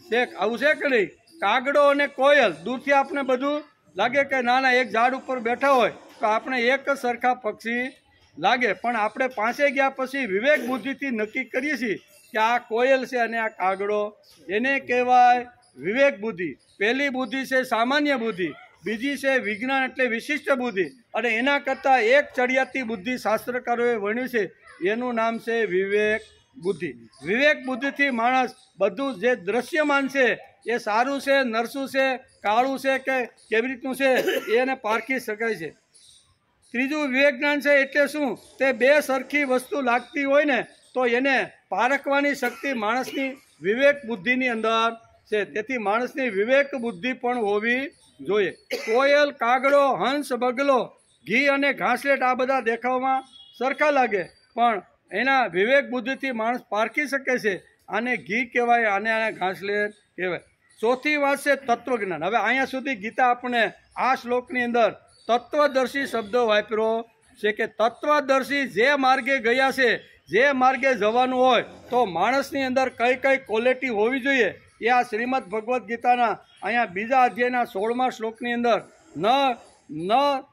છે. આવું છે કે નહીં? કાગડો અને કોયલ દૂરથી આપણે બધું લાગે કે નાના એક ઝાડ ઉપર બેઠા હોય તો આપણે એક સરખા પક્ષી લાગે, પણ આપણે પાસે ગયા પછી વિવેક બુદ્ધિથી નક્કી કરીએ છીએ કે આ કોયલ છે અને આ કાગડો. એને કહેવાય વિવેક બુદ્ધિ. પહેલી બુદ્ધિ છે સામાન્ય બુદ્ધિ, બીજી છે વિજ્ઞાન એટલે વિશિષ્ટ બુદ્ધિ, અને એના કરતાં એક ચડિયાતી બુદ્ધિ શાસ્ત્રકારોએ વર્ણ્યું છે, એનું નામ છે વિવેક બુદ્ધિ. વિવેક બુદ્ધિથી માણસ બધું જે દ્રશ્યમાન છે એ સારું છે, નરસું છે, કાળું છે કે કેવી રીતનું છે એને પારખી શકાય છે. ત્રીજું વિવેક જ્ઞાન છે એટલે શું? તે બે સરખી વસ્તુ લાગતી હોય ને તો એને પારખવાની શક્તિ માણસની વિવેક બુદ્ધિની અંદર છે. તેથી માણસની વિવેક બુદ્ધિ પણ હોવી જોઈએ. કોયલ, કાગડો, હંસ, બગલો, ઘી અને ઘાસલેટ આ બધા દેખાવમાં સરખા લાગે, પણ એના વિવેક બુદ્ધિથી માણસ પારખી શકે છે આને ઘી કહેવાય, આને ઘાસલેટ કહેવાય. ચોથી વાત છે તત્વજ્ઞાન. હવે અહીંયા સુધી ગીતા આપણે આ શ્લોકની અંદર તત્વદર્શી શબ્દો વાપર્યો છે કે તત્વદર્શી જે માર્ગે ગયા છે, જે માર્ગે જવાનું હોય તો માણસની અંદર કઈ કઈ ક્વોલિટી હોવી જોઈએ એ આ શ્રીમદ ભગવદ્ ગીતાના અહીંયા બીજા અધ્યાયના 16મા શ્લોકની અંદર ન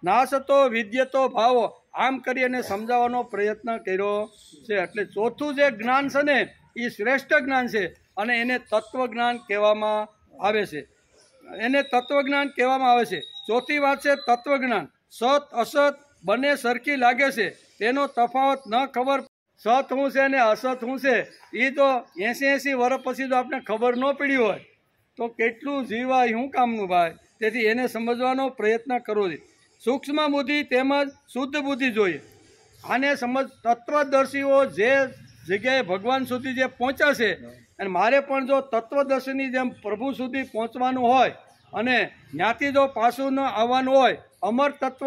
નાશતો વિદ્યતો ભાવો આમ કરી અને સમજાવવાનો પ્રયત્ન કર્યો છે. એટલે ચોથું જે જ્ઞાન છે ને એ શ્રેષ્ઠ જ્ઞાન છે અને એને તત્વજ્ઞાન કહેવામાં આવે છે. એને તત્વજ્ઞાન કહેવામાં આવે છે. ચોથી વાત છે તત્વજ્ઞાન. સત અસત બંને સરખી લાગે છે, તેનો તફાવત ન ખબર સત શું છે ને અસત શું છે એ તો 80 વર્ષ પછી જો આપણે ખબર ન પડી હોય તો કેટલું જીવાય શું કામનું ભાઈ. તેથી એને સમજવાનો પ્રયત્ન કરવો જોઈએ. સૂક્ષ્મ બુદ્ધિ તેમજ શુદ્ધ બુદ્ધિ જોઈએ. આને સમજ તત્વદર્શીઓ જે જગ્યાએ ભગવાન સુધી જે પહોંચ્યા છે, અને મારે પણ જો તત્વદર્શીની જેમ પ્રભુ સુધી પહોંચવાનું હોય અને જ્ઞાતિ જો પાછું ન આવવાનું હોય, અમર તત્વ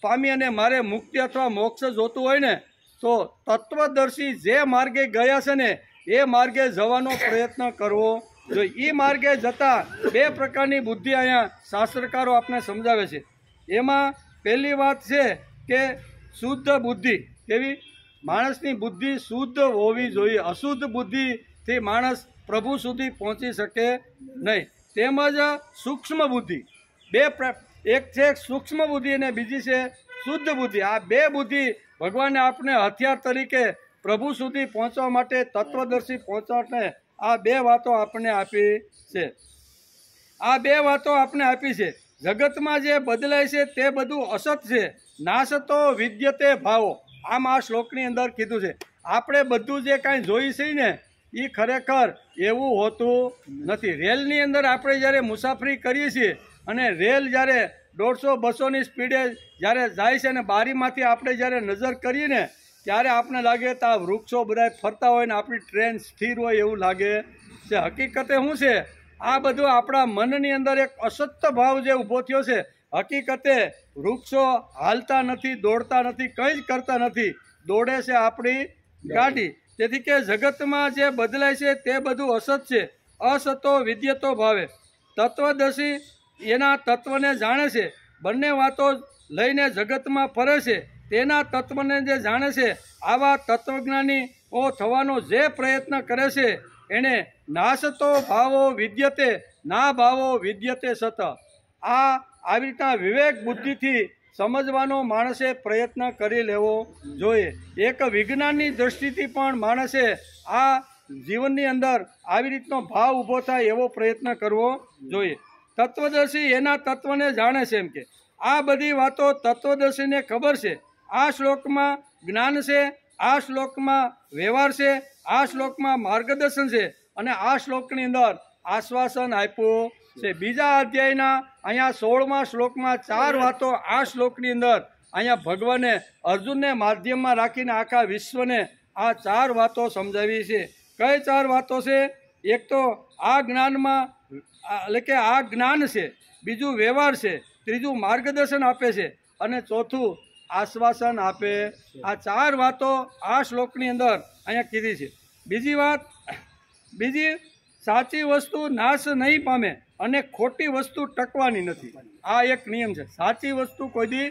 પામી અને મારે મુક્તિ અથવા મોક્ષ જોતું હોય ને તો તત્વદર્શી જે માર્ગે ગયા છે ને એ માર્ગે જવાનો પ્રયત્ન કરવો જોઈએ. એ માર્ગે જતા બે પ્રકારની બુદ્ધિ અહીંયા શાસ્ત્રકારો આપણે સમજાવે છે. એમાં પહેલી વાત છે કે શુદ્ધ બુદ્ધિ. કેવી? માણસની બુદ્ધિ શુદ્ધ હોવી જોઈએ. અશુદ્ધ બુદ્ધિથી માણસ પ્રભુ સુધી પહોંચી શકે નહીં. તેમજ સૂક્ષ્મ બુદ્ધિ. એક છે સૂક્ષ્મ બુદ્ધિ અને બીજી છે શુદ્ધ બુદ્ધિ. આ બે બુદ્ધિ ભગવાને આપણે હથિયાર તરીકે પ્રભુ સુધી પહોંચવા માટે, તત્વદર્શી પહોંચવા માટે આ બે વાતો આપણે આપી છે. આ બે વાતો આપણે આપી છે. જગતમાં જે બદલાય છે તે બધું અસત છે. નાશતો વિદ્યતે ભાવો આમ આ શ્લોકની અંદર કીધું છે. આપણે બધું જે કાંઈ જોઈ છે ને એ ખરેખર એવું હોતું નથી. રેલની અંદર આપણે જ્યારે મુસાફરી કરીએ છીએ અને રેલ જ્યારે 150-200ની સ્પીડે જ્યારે જાય છે અને બારીમાંથી આપણે જ્યારે નજર કરીએ ને ત્યારે આપણે લાગે તો આ વૃક્ષો બધા ફરતા હોય ને આપણી ટ્રેન સ્થિર હોય એવું લાગે છે. હકીકતે શું છે? આ બધું આપણા મનની અંદર એક અસત્ય ભાવ જે ઊભો થયો છે. હકીકતે વૃક્ષો હાલતા નથી, દોડતા નથી, કંઈ જ કરતા નથી, દોડે છે આપણી ગાડી. તેથી કે જગતમાં જે બદલાય છે તે બધું અસત છે. અસતો વિદ્યતો ભાવે. તત્વદર્શી એના તત્વને જાણે છે. બંને વાતો લઈને જગતમાં ફરે છે. તેના તત્વને જે જાણે છે આવા તત્વજ્ઞાનીઓ થવાનો જે પ્રયત્ન કરે છે એને નાશતો ભાવો વિદ્યતે ના ભાવો વિદ્યતે સત. આવી રીતના વિવેક બુદ્ધિથી સમજવાનો માણસે પ્રયત્ન કરી લેવો જોઈએ. એક વિજ્ઞાનની દ્રષ્ટિથી પણ માણસે આ જીવનની અંદર આવી રીતનો ભાવ ઊભો થાય એવો પ્રયત્ન કરવો જોઈએ. તત્વદર્શી એના તત્વને જાણે છે. એમ કે આ બધી વાતો તત્વદર્શીને ખબર છે. આ શ્લોકમાં જ્ઞાન છે, આ શ્લોકમાં વ્યવહાર છે, આ શ્લોકમાં માર્ગદર્શન છે અને આ શ્લોકની અંદર આશ્વાસન આપ્યું છે. બીજા અધ્યાયના અહીંયા 16મા શ્લોકમાં 4 વાતો આ શ્લોકની અંદર અહીંયા ભગવાને અર્જુનને માધ્યમમાં રાખીને આખા વિશ્વને આ 4 વાતો સમજાવી છે. કઈ 4 વાતો છે? એક તો આ જ્ઞાનમાં એટલે કે આ જ્ઞાન છે, બીજું વ્યવહાર છે, ત્રીજું માર્ગદર્શન આપે છે અને ચોથું આશ્વાસન આપે. આ 4 વાતો આ શ્લોકની અંદર અહીંયા કીધી છે. બીજી સાચી વસ્તુ નાશ નહીં પામે અને ખોટી વસ્તુ ટકવાની નથી. આ એક નિયમ છે. સાચી વસ્તુ કોઈ દી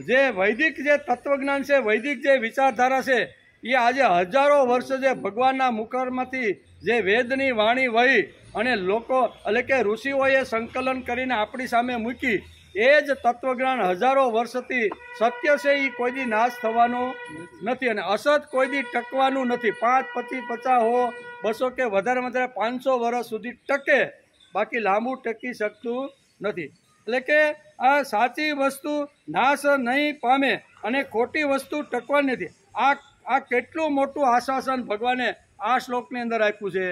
જે વૈદિક જે તત્વજ્ઞાન છે, વૈદિક જે વિચારધારા છે, એ આજે હજારો વર્ષ જે ભગવાનના મુખમાંથી જે વેદની વાણી વહી અને લોકો એટલે કે ઋષિઓએ સંકલન કરીને આપણી સામે મૂકી, એ જ તત્વજ્ઞાન હજારો વર્ષથી સત્ય છે, એ કોઈ દી નાશ થવાનું નથી અને અસત કોઈ દી ટકવાનું નથી. 5, 25, 50, 100, 200 કે વધારે 500 વર્ષ સુધી ટકે, બાકી લાંબુ ટકી શકતું નથી. એટલે કે આ સાચી વસ્તુ નાશ નહીં પામે અને ખોટી વસ્તુ ટકવાની નથી. આ કેટલું મોટું આશ્વાસન ભગવાને આ શ્લોકની અંદર આપ્યું છે.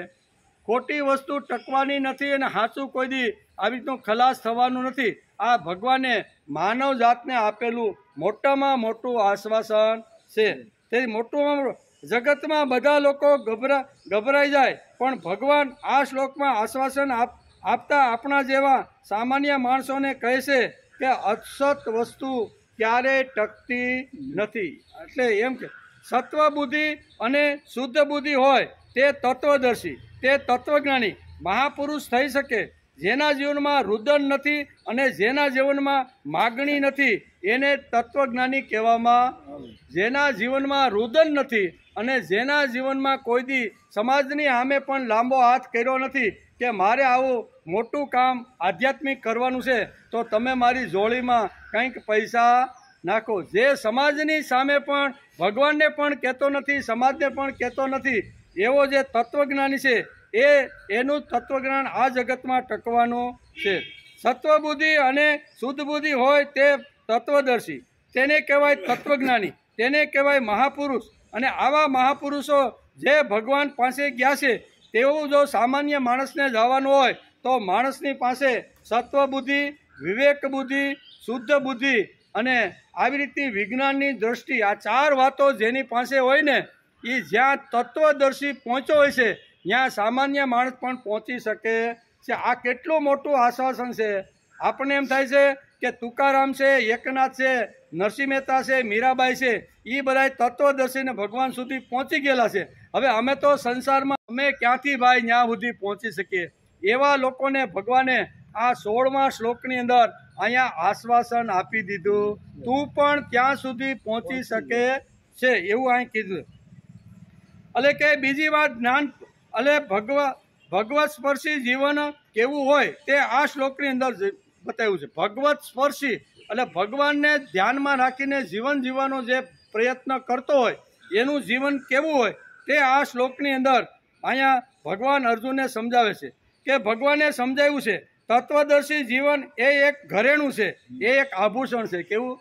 ખોટી વસ્તુ ટકવાની નથી અને સાચું કોઈ દી આવી રીતનું ખલાસ થવાનું નથી. આ ભગવાને માનવ જાતને આપેલું મોટામાં મોટું આશ્વાસન છે. તે મોટું જગતમાં બધા લોકો ગભરાઈ જાય, પણ ભગવાન આ શ્લોકમાં આશ્વાસન આપતા આપણા જેવા સામાન્ય માણસોને કહે છે કે અસત વસ્તુ ક્યારેય ટકતી નથી. એટલે એમ કે સત્વ બુદ્ધિ અને શુદ્ધ બુદ્ધિ હોય તે તત્વદર્શી, તે તત્વજ્ઞાની મહાપુરુષ થઈ શકે. જેના જીવનમાં રુદન નથી અને જેના જીવનમાં માગણી નથી એને તત્વજ્ઞાની કહેવામાં. જેના જીવનમાં રુદન નથી અને જેના જીવનમાં કોઈ દી સમાજની સામે પણ લાંબો હાથ કર્યો નથી કે મારે આવું મોટું કામ આધ્યાત્મિક કરવાનું છે તો તમે મારી જોડીમાં કંઈક પૈસા નાખો. જે સમાજની સામે પણ ભગવાનને પણ કહેતો નથી, સમાજને પણ કહેતો નથી, એવો જે તત્વજ્ઞાની છે એનું તત્વજ્ઞાન આ જગતમાં ટકવાનું છે. સત્વબુદ્ધિ અને શુદ્ધ બુદ્ધિ હોય તે તત્વદર્શી, તેને કહેવાય તત્વજ્ઞાની, તેને કહેવાય મહાપુરુષ. અને આવા મહાપુરુષો જે ભગવાન પાસે ગયા છે તેવું જો સામાન્ય માણસને જવાનું હોય તો માણસની પાસે સત્વબુદ્ધિ, વિવેક બુદ્ધિ, શુદ્ધ બુદ્ધિ અને આવી રીતે વિજ્ઞાનની દ્રષ્ટિ, આ 4 વાતો જેની પાસે હોય ને, એ જ્યાં તત્વદર્શી પહોંચ્યો હોય છે ત્યાં સામાન્ય માણસ પણ પહોંચી શકે છે. આ કેટલું મોટું આશ્વાસન છે. આપણને એમ થાય છે કે તુકારામ છે, એકનાથ છે, નરસિંહ મહેતા છે, મીરાબાઈ છે, એ બધા તત્વદર્શીને ભગવાન સુધી પહોંચી ગયેલા છે. હવે અમે તો સંસારમાં અમે ક્યાંથી ભાઈ ત્યાં સુધી પહોંચી શકીએ? એવા લોકોને ભગવાને આ 16મા શ્લોકની અંદર અહીંયા આશ્વાસન આપી દીધું, તું પણ ત્યાં સુધી પહોંચી શકે છે એવું અહીં કીધું. એટલે કે બીજી વાત જ્ઞાન એટલે ભગવત સ્પર્શી જીવન કેવું હોય તે આ શ્લોકની અંદર બતાવ્યું છે. ભગવત સ્પર્શી એટલે ભગવાનને ધ્યાનમાં રાખીને જીવન જીવવાનો જે પ્રયત્ન કરતો હોય એનું જીવન કેવું હોય તે આ શ્લોકની અંદર અહીંયા ભગવાન અર્જુનને સમજાવે છે. કે ભગવાને સમજાવ્યું છે તત્વદર્શી જીવન એ એક ઘરેણું છે, એ એક આભૂષણ છે. કેવું?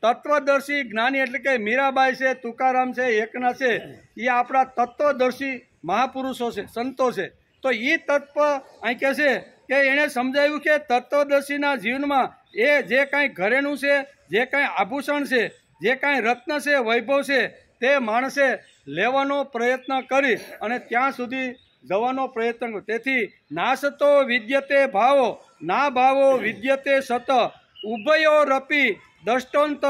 તત્વદર્શી જ્ઞાની એટલે કે મીરાબાઈ છે, તુકારામ છે, એકનાથ છે, એ આપણા તત્વદર્શી મહાપુરુષો છે, સંતો છે. તો એ તત્વ અહીં કહે છે કે એણે સમજાવ્યું કે તત્વદર્શીના જીવનમાં એ જે કાંઈ ઘરેણું છે, જે કાંઈ આભૂષણ છે, જે કાંઈ રત્ન છે, વૈભવ છે, તે માણસે લેવાનો પ્રયત્ન કરી અને ત્યાં સુધી જવાનો પ્રયત્ન કર્યો. તેથી નાસતો વિદ્યતે ભાવો ના ભાવો વિદ્યતે સત ઉભયો રપી દષ્ટોંત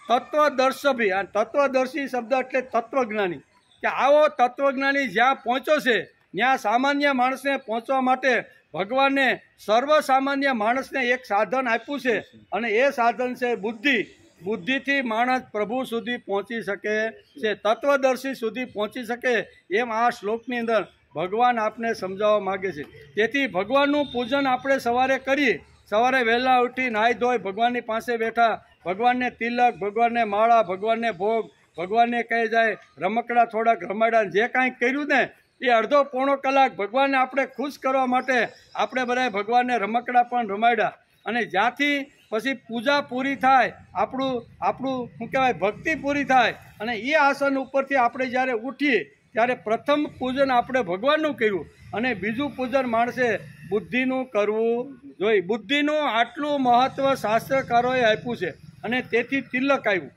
તત્વદર્શભી. આ તત્વદર્શી શબ્દ એટલે તત્વજ્ઞાની. કે આવો તત્વજ્ઞાની જ્યાં પહોંચ્યો છે ત્યાં સામાન્ય માણસને પહોંચવા માટે ભગવાને સર્વસામાન્ય માણસને એક સાધન આપ્યું છે અને એ સાધન છે બુદ્ધિ. બુદ્ધિથી માણસ પ્રભુ સુધી પહોંચી શકે છે, તત્વદર્શી સુધી પહોંચી શકે એમ આ શ્લોકની અંદર ભગવાન આપને સમજાવવા માગે છે. તેથી ભગવાનનું પૂજન આપણે સવારે કરીએ, સવારે વહેલા ઉઠી નાહી ધોઈ ભગવાનની પાસે બેઠા, ભગવાનને તિલક, ભગવાનને માળા, ભગવાનને ભોગ, ભગવાનને કહી જાય રમકડા થોડાક રમાડ્યા, જે કાંઈ કર્યું ને એ અડધો પોણો કલાક ભગવાનને આપણે ખુશ કરવા માટે આપણે બધાએ ભગવાનને રમકડા પણ રમાડ્યા. અને જ્યાંથી પછી પૂજા પૂરી થાય, આપણું શું કહેવાય ભક્તિ પૂરી થાય અને એ આસન ઉપરથી આપણે જ્યારે ઉઠીએ ત્યારે પ્રથમ પૂજન આપણે ભગવાનનું કર્યું અને બીજું પૂજન માણસે બુદ્ધિનું કરવું જોઈએ. બુદ્ધિનું આટલું મહત્ત્વ શાસ્ત્રકારોએ આપ્યું છે અને તેથી તિલક આવ્યું.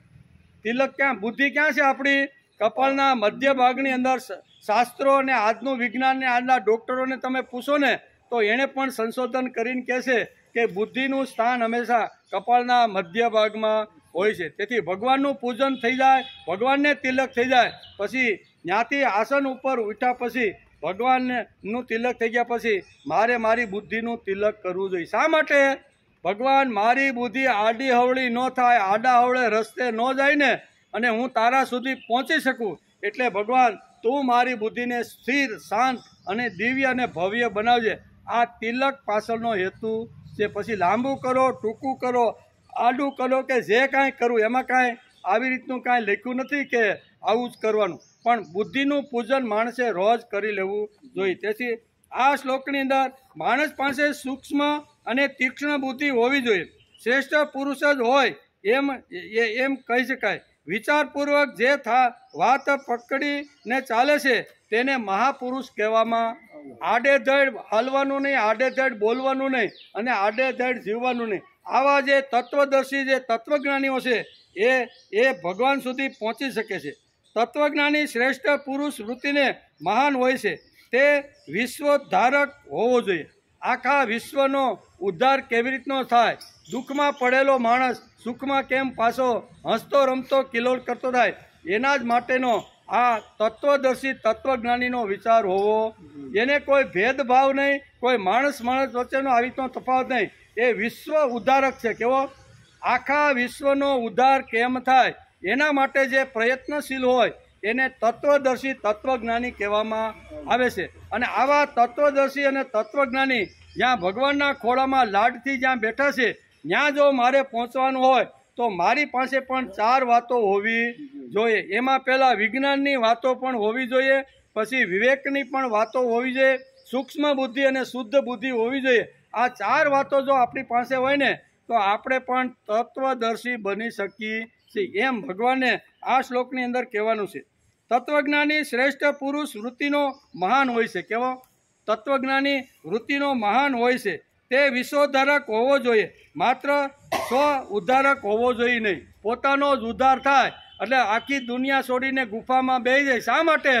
તિલક ક્યાં? બુદ્ધિ ક્યાં છે આપણી? કપાળના મધ્ય ભાગની અંદર શાસ્ત્રો અને આજનું વિજ્ઞાન ને આજના ડૉક્ટરોને તમે પૂછો ને તો એણે પણ સંશોધન કરીને કહેશે કે બુદ્ધિનું સ્થાન હંમેશા કપાળના મધ્ય ભાગમાં હોય છે. તેથી ભગવાનનું પૂજન થઈ જાય, ભગવાનને તિલક થઈ જાય, પછી ત્યાંથી આસન ઉપર ઉઠ્યા પછી ભગવાનનું તિલક થઈ ગયા પછી મારે મારી બુદ્ધિનું તિલક કરવું જોઈએ. શા માટે? ભગવાન મારી બુદ્ધિ આડી હવળી ન થાય, આડા હવળે રસ્તે ન જાય ને, અને હું તારા સુધી પહોંચી શકું, એટલે ભગવાન તું મારી બુદ્ધિને સ્થિર, શાંત અને દિવ્ય અને ભવ્ય બનાવજે. આ તિલક પાછળનો હેતુ છે. પછી લાંબુ કરો, ટૂંકું કરો, આડું કરો કે જે કાંઈ કરવું, એમાં કાંઈ આવી રીતનું કાંઈ લખ્યું નથી કે આવું જ કરવાનું, પણ બુદ્ધિનું પૂજન માણસે રોજ કરી લેવું જોઈએ. તેથી આ શ્લોકની અંદર માણસ પાસે સૂક્ષ્મ અને તીક્ષ્ણ બુદ્ધિ હોવી જોઈએ. શ્રેષ્ઠ પુરુષ જ હોય એમ કહી શકાય. વિચારપૂર્વક જે વાત પકડીને ચાલે છે તેને મહાપુરુષ કહેવામાં. આડેધડ હાલવાનું નહીં, આડેધડ બોલવાનું નહીં અને આડેધડ જીવવાનું નહીં. આવા જે તત્વદર્શી, જે તત્વજ્ઞાનીઓ છે એ ભગવાન સુધી પહોંચી શકે છે. તત્વજ્ઞાની શ્રેષ્ઠ પુરુષ વૃત્તિને મહાન હોય છે. તે વિશ્વોદ્ધારક હોવો જોઈએ. આખા વિશ્વનો ઉદ્ધાર કેવી રીતનો થાય? દુઃખમાં પડેલો માણસ સુખમાં કેમ પાછો હસતો રમતો કિલોલ કરતો થાય? એના જ માટેનો આ તત્વદર્શી તત્વજ્ઞાનીનો વિચાર હોવો. એને કોઈ ભેદભાવ નહીં, કોઈ માણસ વચ્ચેનો આવી રીતનો તફાવત નહીં. એ વિશ્વ ઉદ્ધારક છે. કેવો? આખા વિશ્વનો ઉદ્ધાર કેમ થાય એના માટે જે પ્રયત્નશીલ હોય એને તત્વદર્શી તત્વજ્ઞાની કહેવામાં આવે છે. અને આવા તત્વદર્શી અને તત્વજ્ઞાની જ્યાં ભગવાનના ખોળામાં લાડથી જ્યાં બેઠા છે, ત્યાં જો મારે પહોંચવાનું હોય તો મારી પાસે પણ 4 વાતો હોવી જોઈએ. એમાં પહેલાં વિજ્ઞાનની વાતો પણ હોવી જોઈએ, પછી વિવેકની પણ વાતો હોવી જોઈએ, સૂક્ષ્મ બુદ્ધિ અને શુદ્ધ બુદ્ધિ હોવી જોઈએ. આ 4 વાતો જો આપણી પાસે હોય ને તો આપણે પણ તત્વદર્શી બની શકીએ છીએ. એમ ભગવાને આ શ્લોકની અંદર કહેવાનું છે. તત્વજ્ઞાની શ્રેષ્ઠ પુરુષ વૃત્તિનો મહાન હોય છે. કેવો? તત્વજ્ઞાની વૃત્તિનો મહાન હોય છે. તે વિશ્વોદ્ધારક હોવો જોઈએ, માત્ર સ્વ ઉદ્ધારક હોવો જોઈએ નહીં. પોતાનો જ ઉદ્ધાર થાય એટલે આખી દુનિયા છોડીને ગુફામાં બેસી જાય. શા માટે?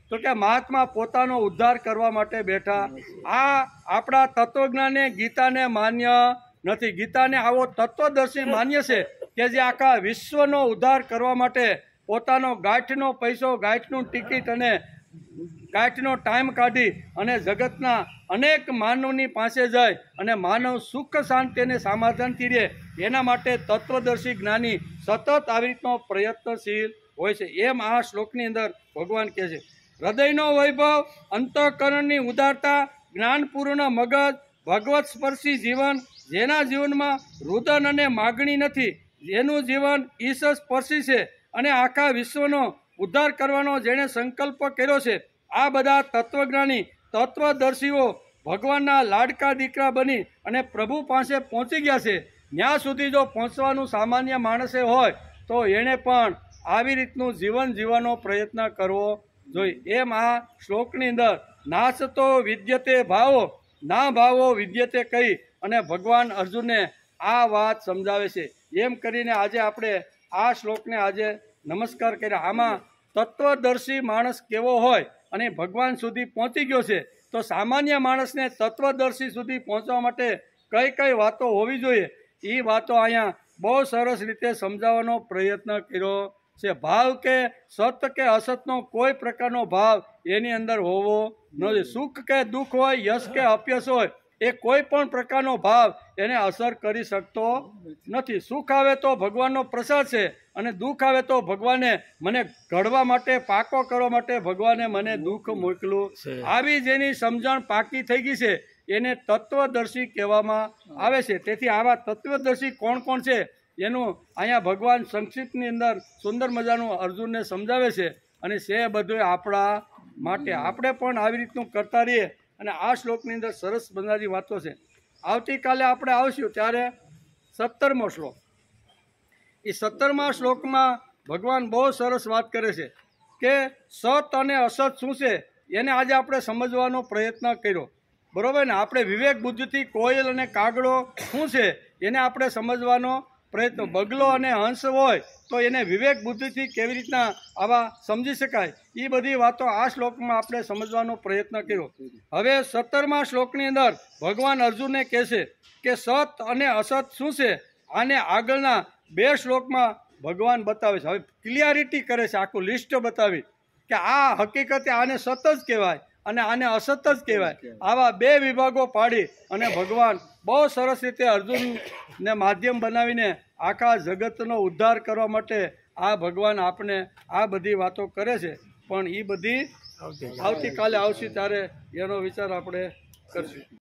તો કે મહાત્મા પોતાનો ઉદ્ધાર કરવા માટે બેઠા. આ આપણા તત્વજ્ઞાને ગીતાને માન્ય નથી. ગીતાને આવો તત્વદર્શી માન્ય છે કે જે આખા વિશ્વનો ઉદ્ધાર કરવા માટે પોતાનો ગાંઠનો પૈસો, ગાંઠનું ટિકિટ અને ગાંઠનો ટાઈમ કાઢી અને જગતના અનેક માનવની પાસે જાય અને માનવ સુખ શાંતિ અને સમાધાનથી રહે એના માટે તત્વદર્શી જ્ઞાની સતત આવી રીતનો પ્રયત્નશીલ હોય છે. એમ આ શ્લોકની અંદર ભગવાન કહે છે. હૃદયનો વૈભવ, અંતઃકરણની ઉદારતા, જ્ઞાનપૂર્ણ મગજ, ભગવત સ્પર્શી જીવન, જેના જીવનમાં રુદન અને માગણી નથી, જેનું જીવન ઈશ સ્પર્શી છે અને આખા વિશ્વનો ઉદ્ધાર કરવાનો જેણે સંકલ્પ કર્યો છે, આ બધા તત્વજ્ઞાની તત્વદર્શીઓ ભગવાનના લાડકા દીકરા બની અને પ્રભુ પાસે પહોંચી ગયા છે. ત્યાં સુધી જો પહોંચવાનું સામાન્ય માણસે હોય તો એણે પણ આવી રીતનું જીવન જીવવાનો પ્રયત્ન કરવો જોઈએ. એમ આ શ્લોકની અંદર નાસતો વિદ્યતે ભાવો, ના ભાવો વિદ્યતે કહી અને ભગવાન અર્જુનને આ વાત સમજાવે છે. એમ કરીને આજે આપણે આ શ્લોકને આજે નમસ્કાર કર્યા. આમાં તત્વદર્શી માણસ કેવો હોય અને ભગવાન સુધી પહોંચી ગયો છે, તો સામાન્ય માણસને તત્વદર્શી સુધી પહોંચવા માટે કઈ કઈ વાતો હોવી જોઈએ એ વાતો અહીંયા બહુ સરસ રીતે સમજાવવાનો પ્રયત્ન કર્યો છે. ભાવ કે સત કે અસતનો કોઈ પ્રકારનો ભાવ એની અંદર હોવો ન જોઈએ. સુખ કે દુઃખ હોય, યશ કે અપયશ હોય, એ કોઈ પણ પ્રકારનો ભાવ એને અસર કરી શકતો નથી. સુખ આવે તો ભગવાનનો પ્રસાદ છે અને દુઃખ આવે તો ભગવાને મને ઘડવા માટે, પાકો કરવા માટે ભગવાને મને દુઃખ મોકલું. આવી જેની સમજણ પાકી થઈ ગઈ છે એને તત્વદર્શી કહેવામાં આવે છે. તેથી આવા તત્વદર્શી કોણ કોણ છે એનું અહીંયા ભગવાન સંક્ષિપ્તની અંદર સુંદર મજાનું અર્જુનને સમજાવે છે. અને છે બધું આપણા માટે. આપણે પણ આવી રીતનું કરતા રહીએ. અને આ શ્લોકની અંદર સરસ મજાની વાતો છે. આવતીકાલે આપણે આવશું ત્યારે 17મો શ્લોક. એ 17મા શ્લોકમાં ભગવાન બહુ સરસ વાત કરે છે કે સત અને અસત શું છે એને આજે આપણે સમજવાનો પ્રયત્ન કર્યો. બરાબર ને? આપણે વિવેક બુદ્ધિથી કોયલ અને કાગડો શું છે એને આપણે સમજવાનો પ્રયત્ન. બગલો અને હંસ હોય તો એને વિવેક બુદ્ધિથી કેવી રીતના આવા સમજી શકાય એ બધી વાતો આ શ્લોકમાં આપણે સમજવાનો પ્રયત્ન કર્યો. હવે 17મા શ્લોકની અંદર ભગવાન અર્જુનને કહેશે કે સત અને અસત શું છે. આને આગળના 2 શ્લોકમાં ભગવાન બતાવે છે. હવે ક્લિયરિટી કરે છે, આખું લિસ્ટ બતાવી કે આ હકીકતે આને સત જ કહેવાય અને આને અસત જ કહેવાય. આવા 2 વિભાગો પાડી અને ભગવાન બહુ સરસ રીતે અર્જુનને માધ્યમ બનાવીને આખા જગતનો ઉદ્ધાર કરવા માટે આ ભગવાન આપણે આ બધી વાતો કરે છે. પણ એ બધી આવતીકાલે આવશે ત્યારે એનો વિચાર આપણે કરશું.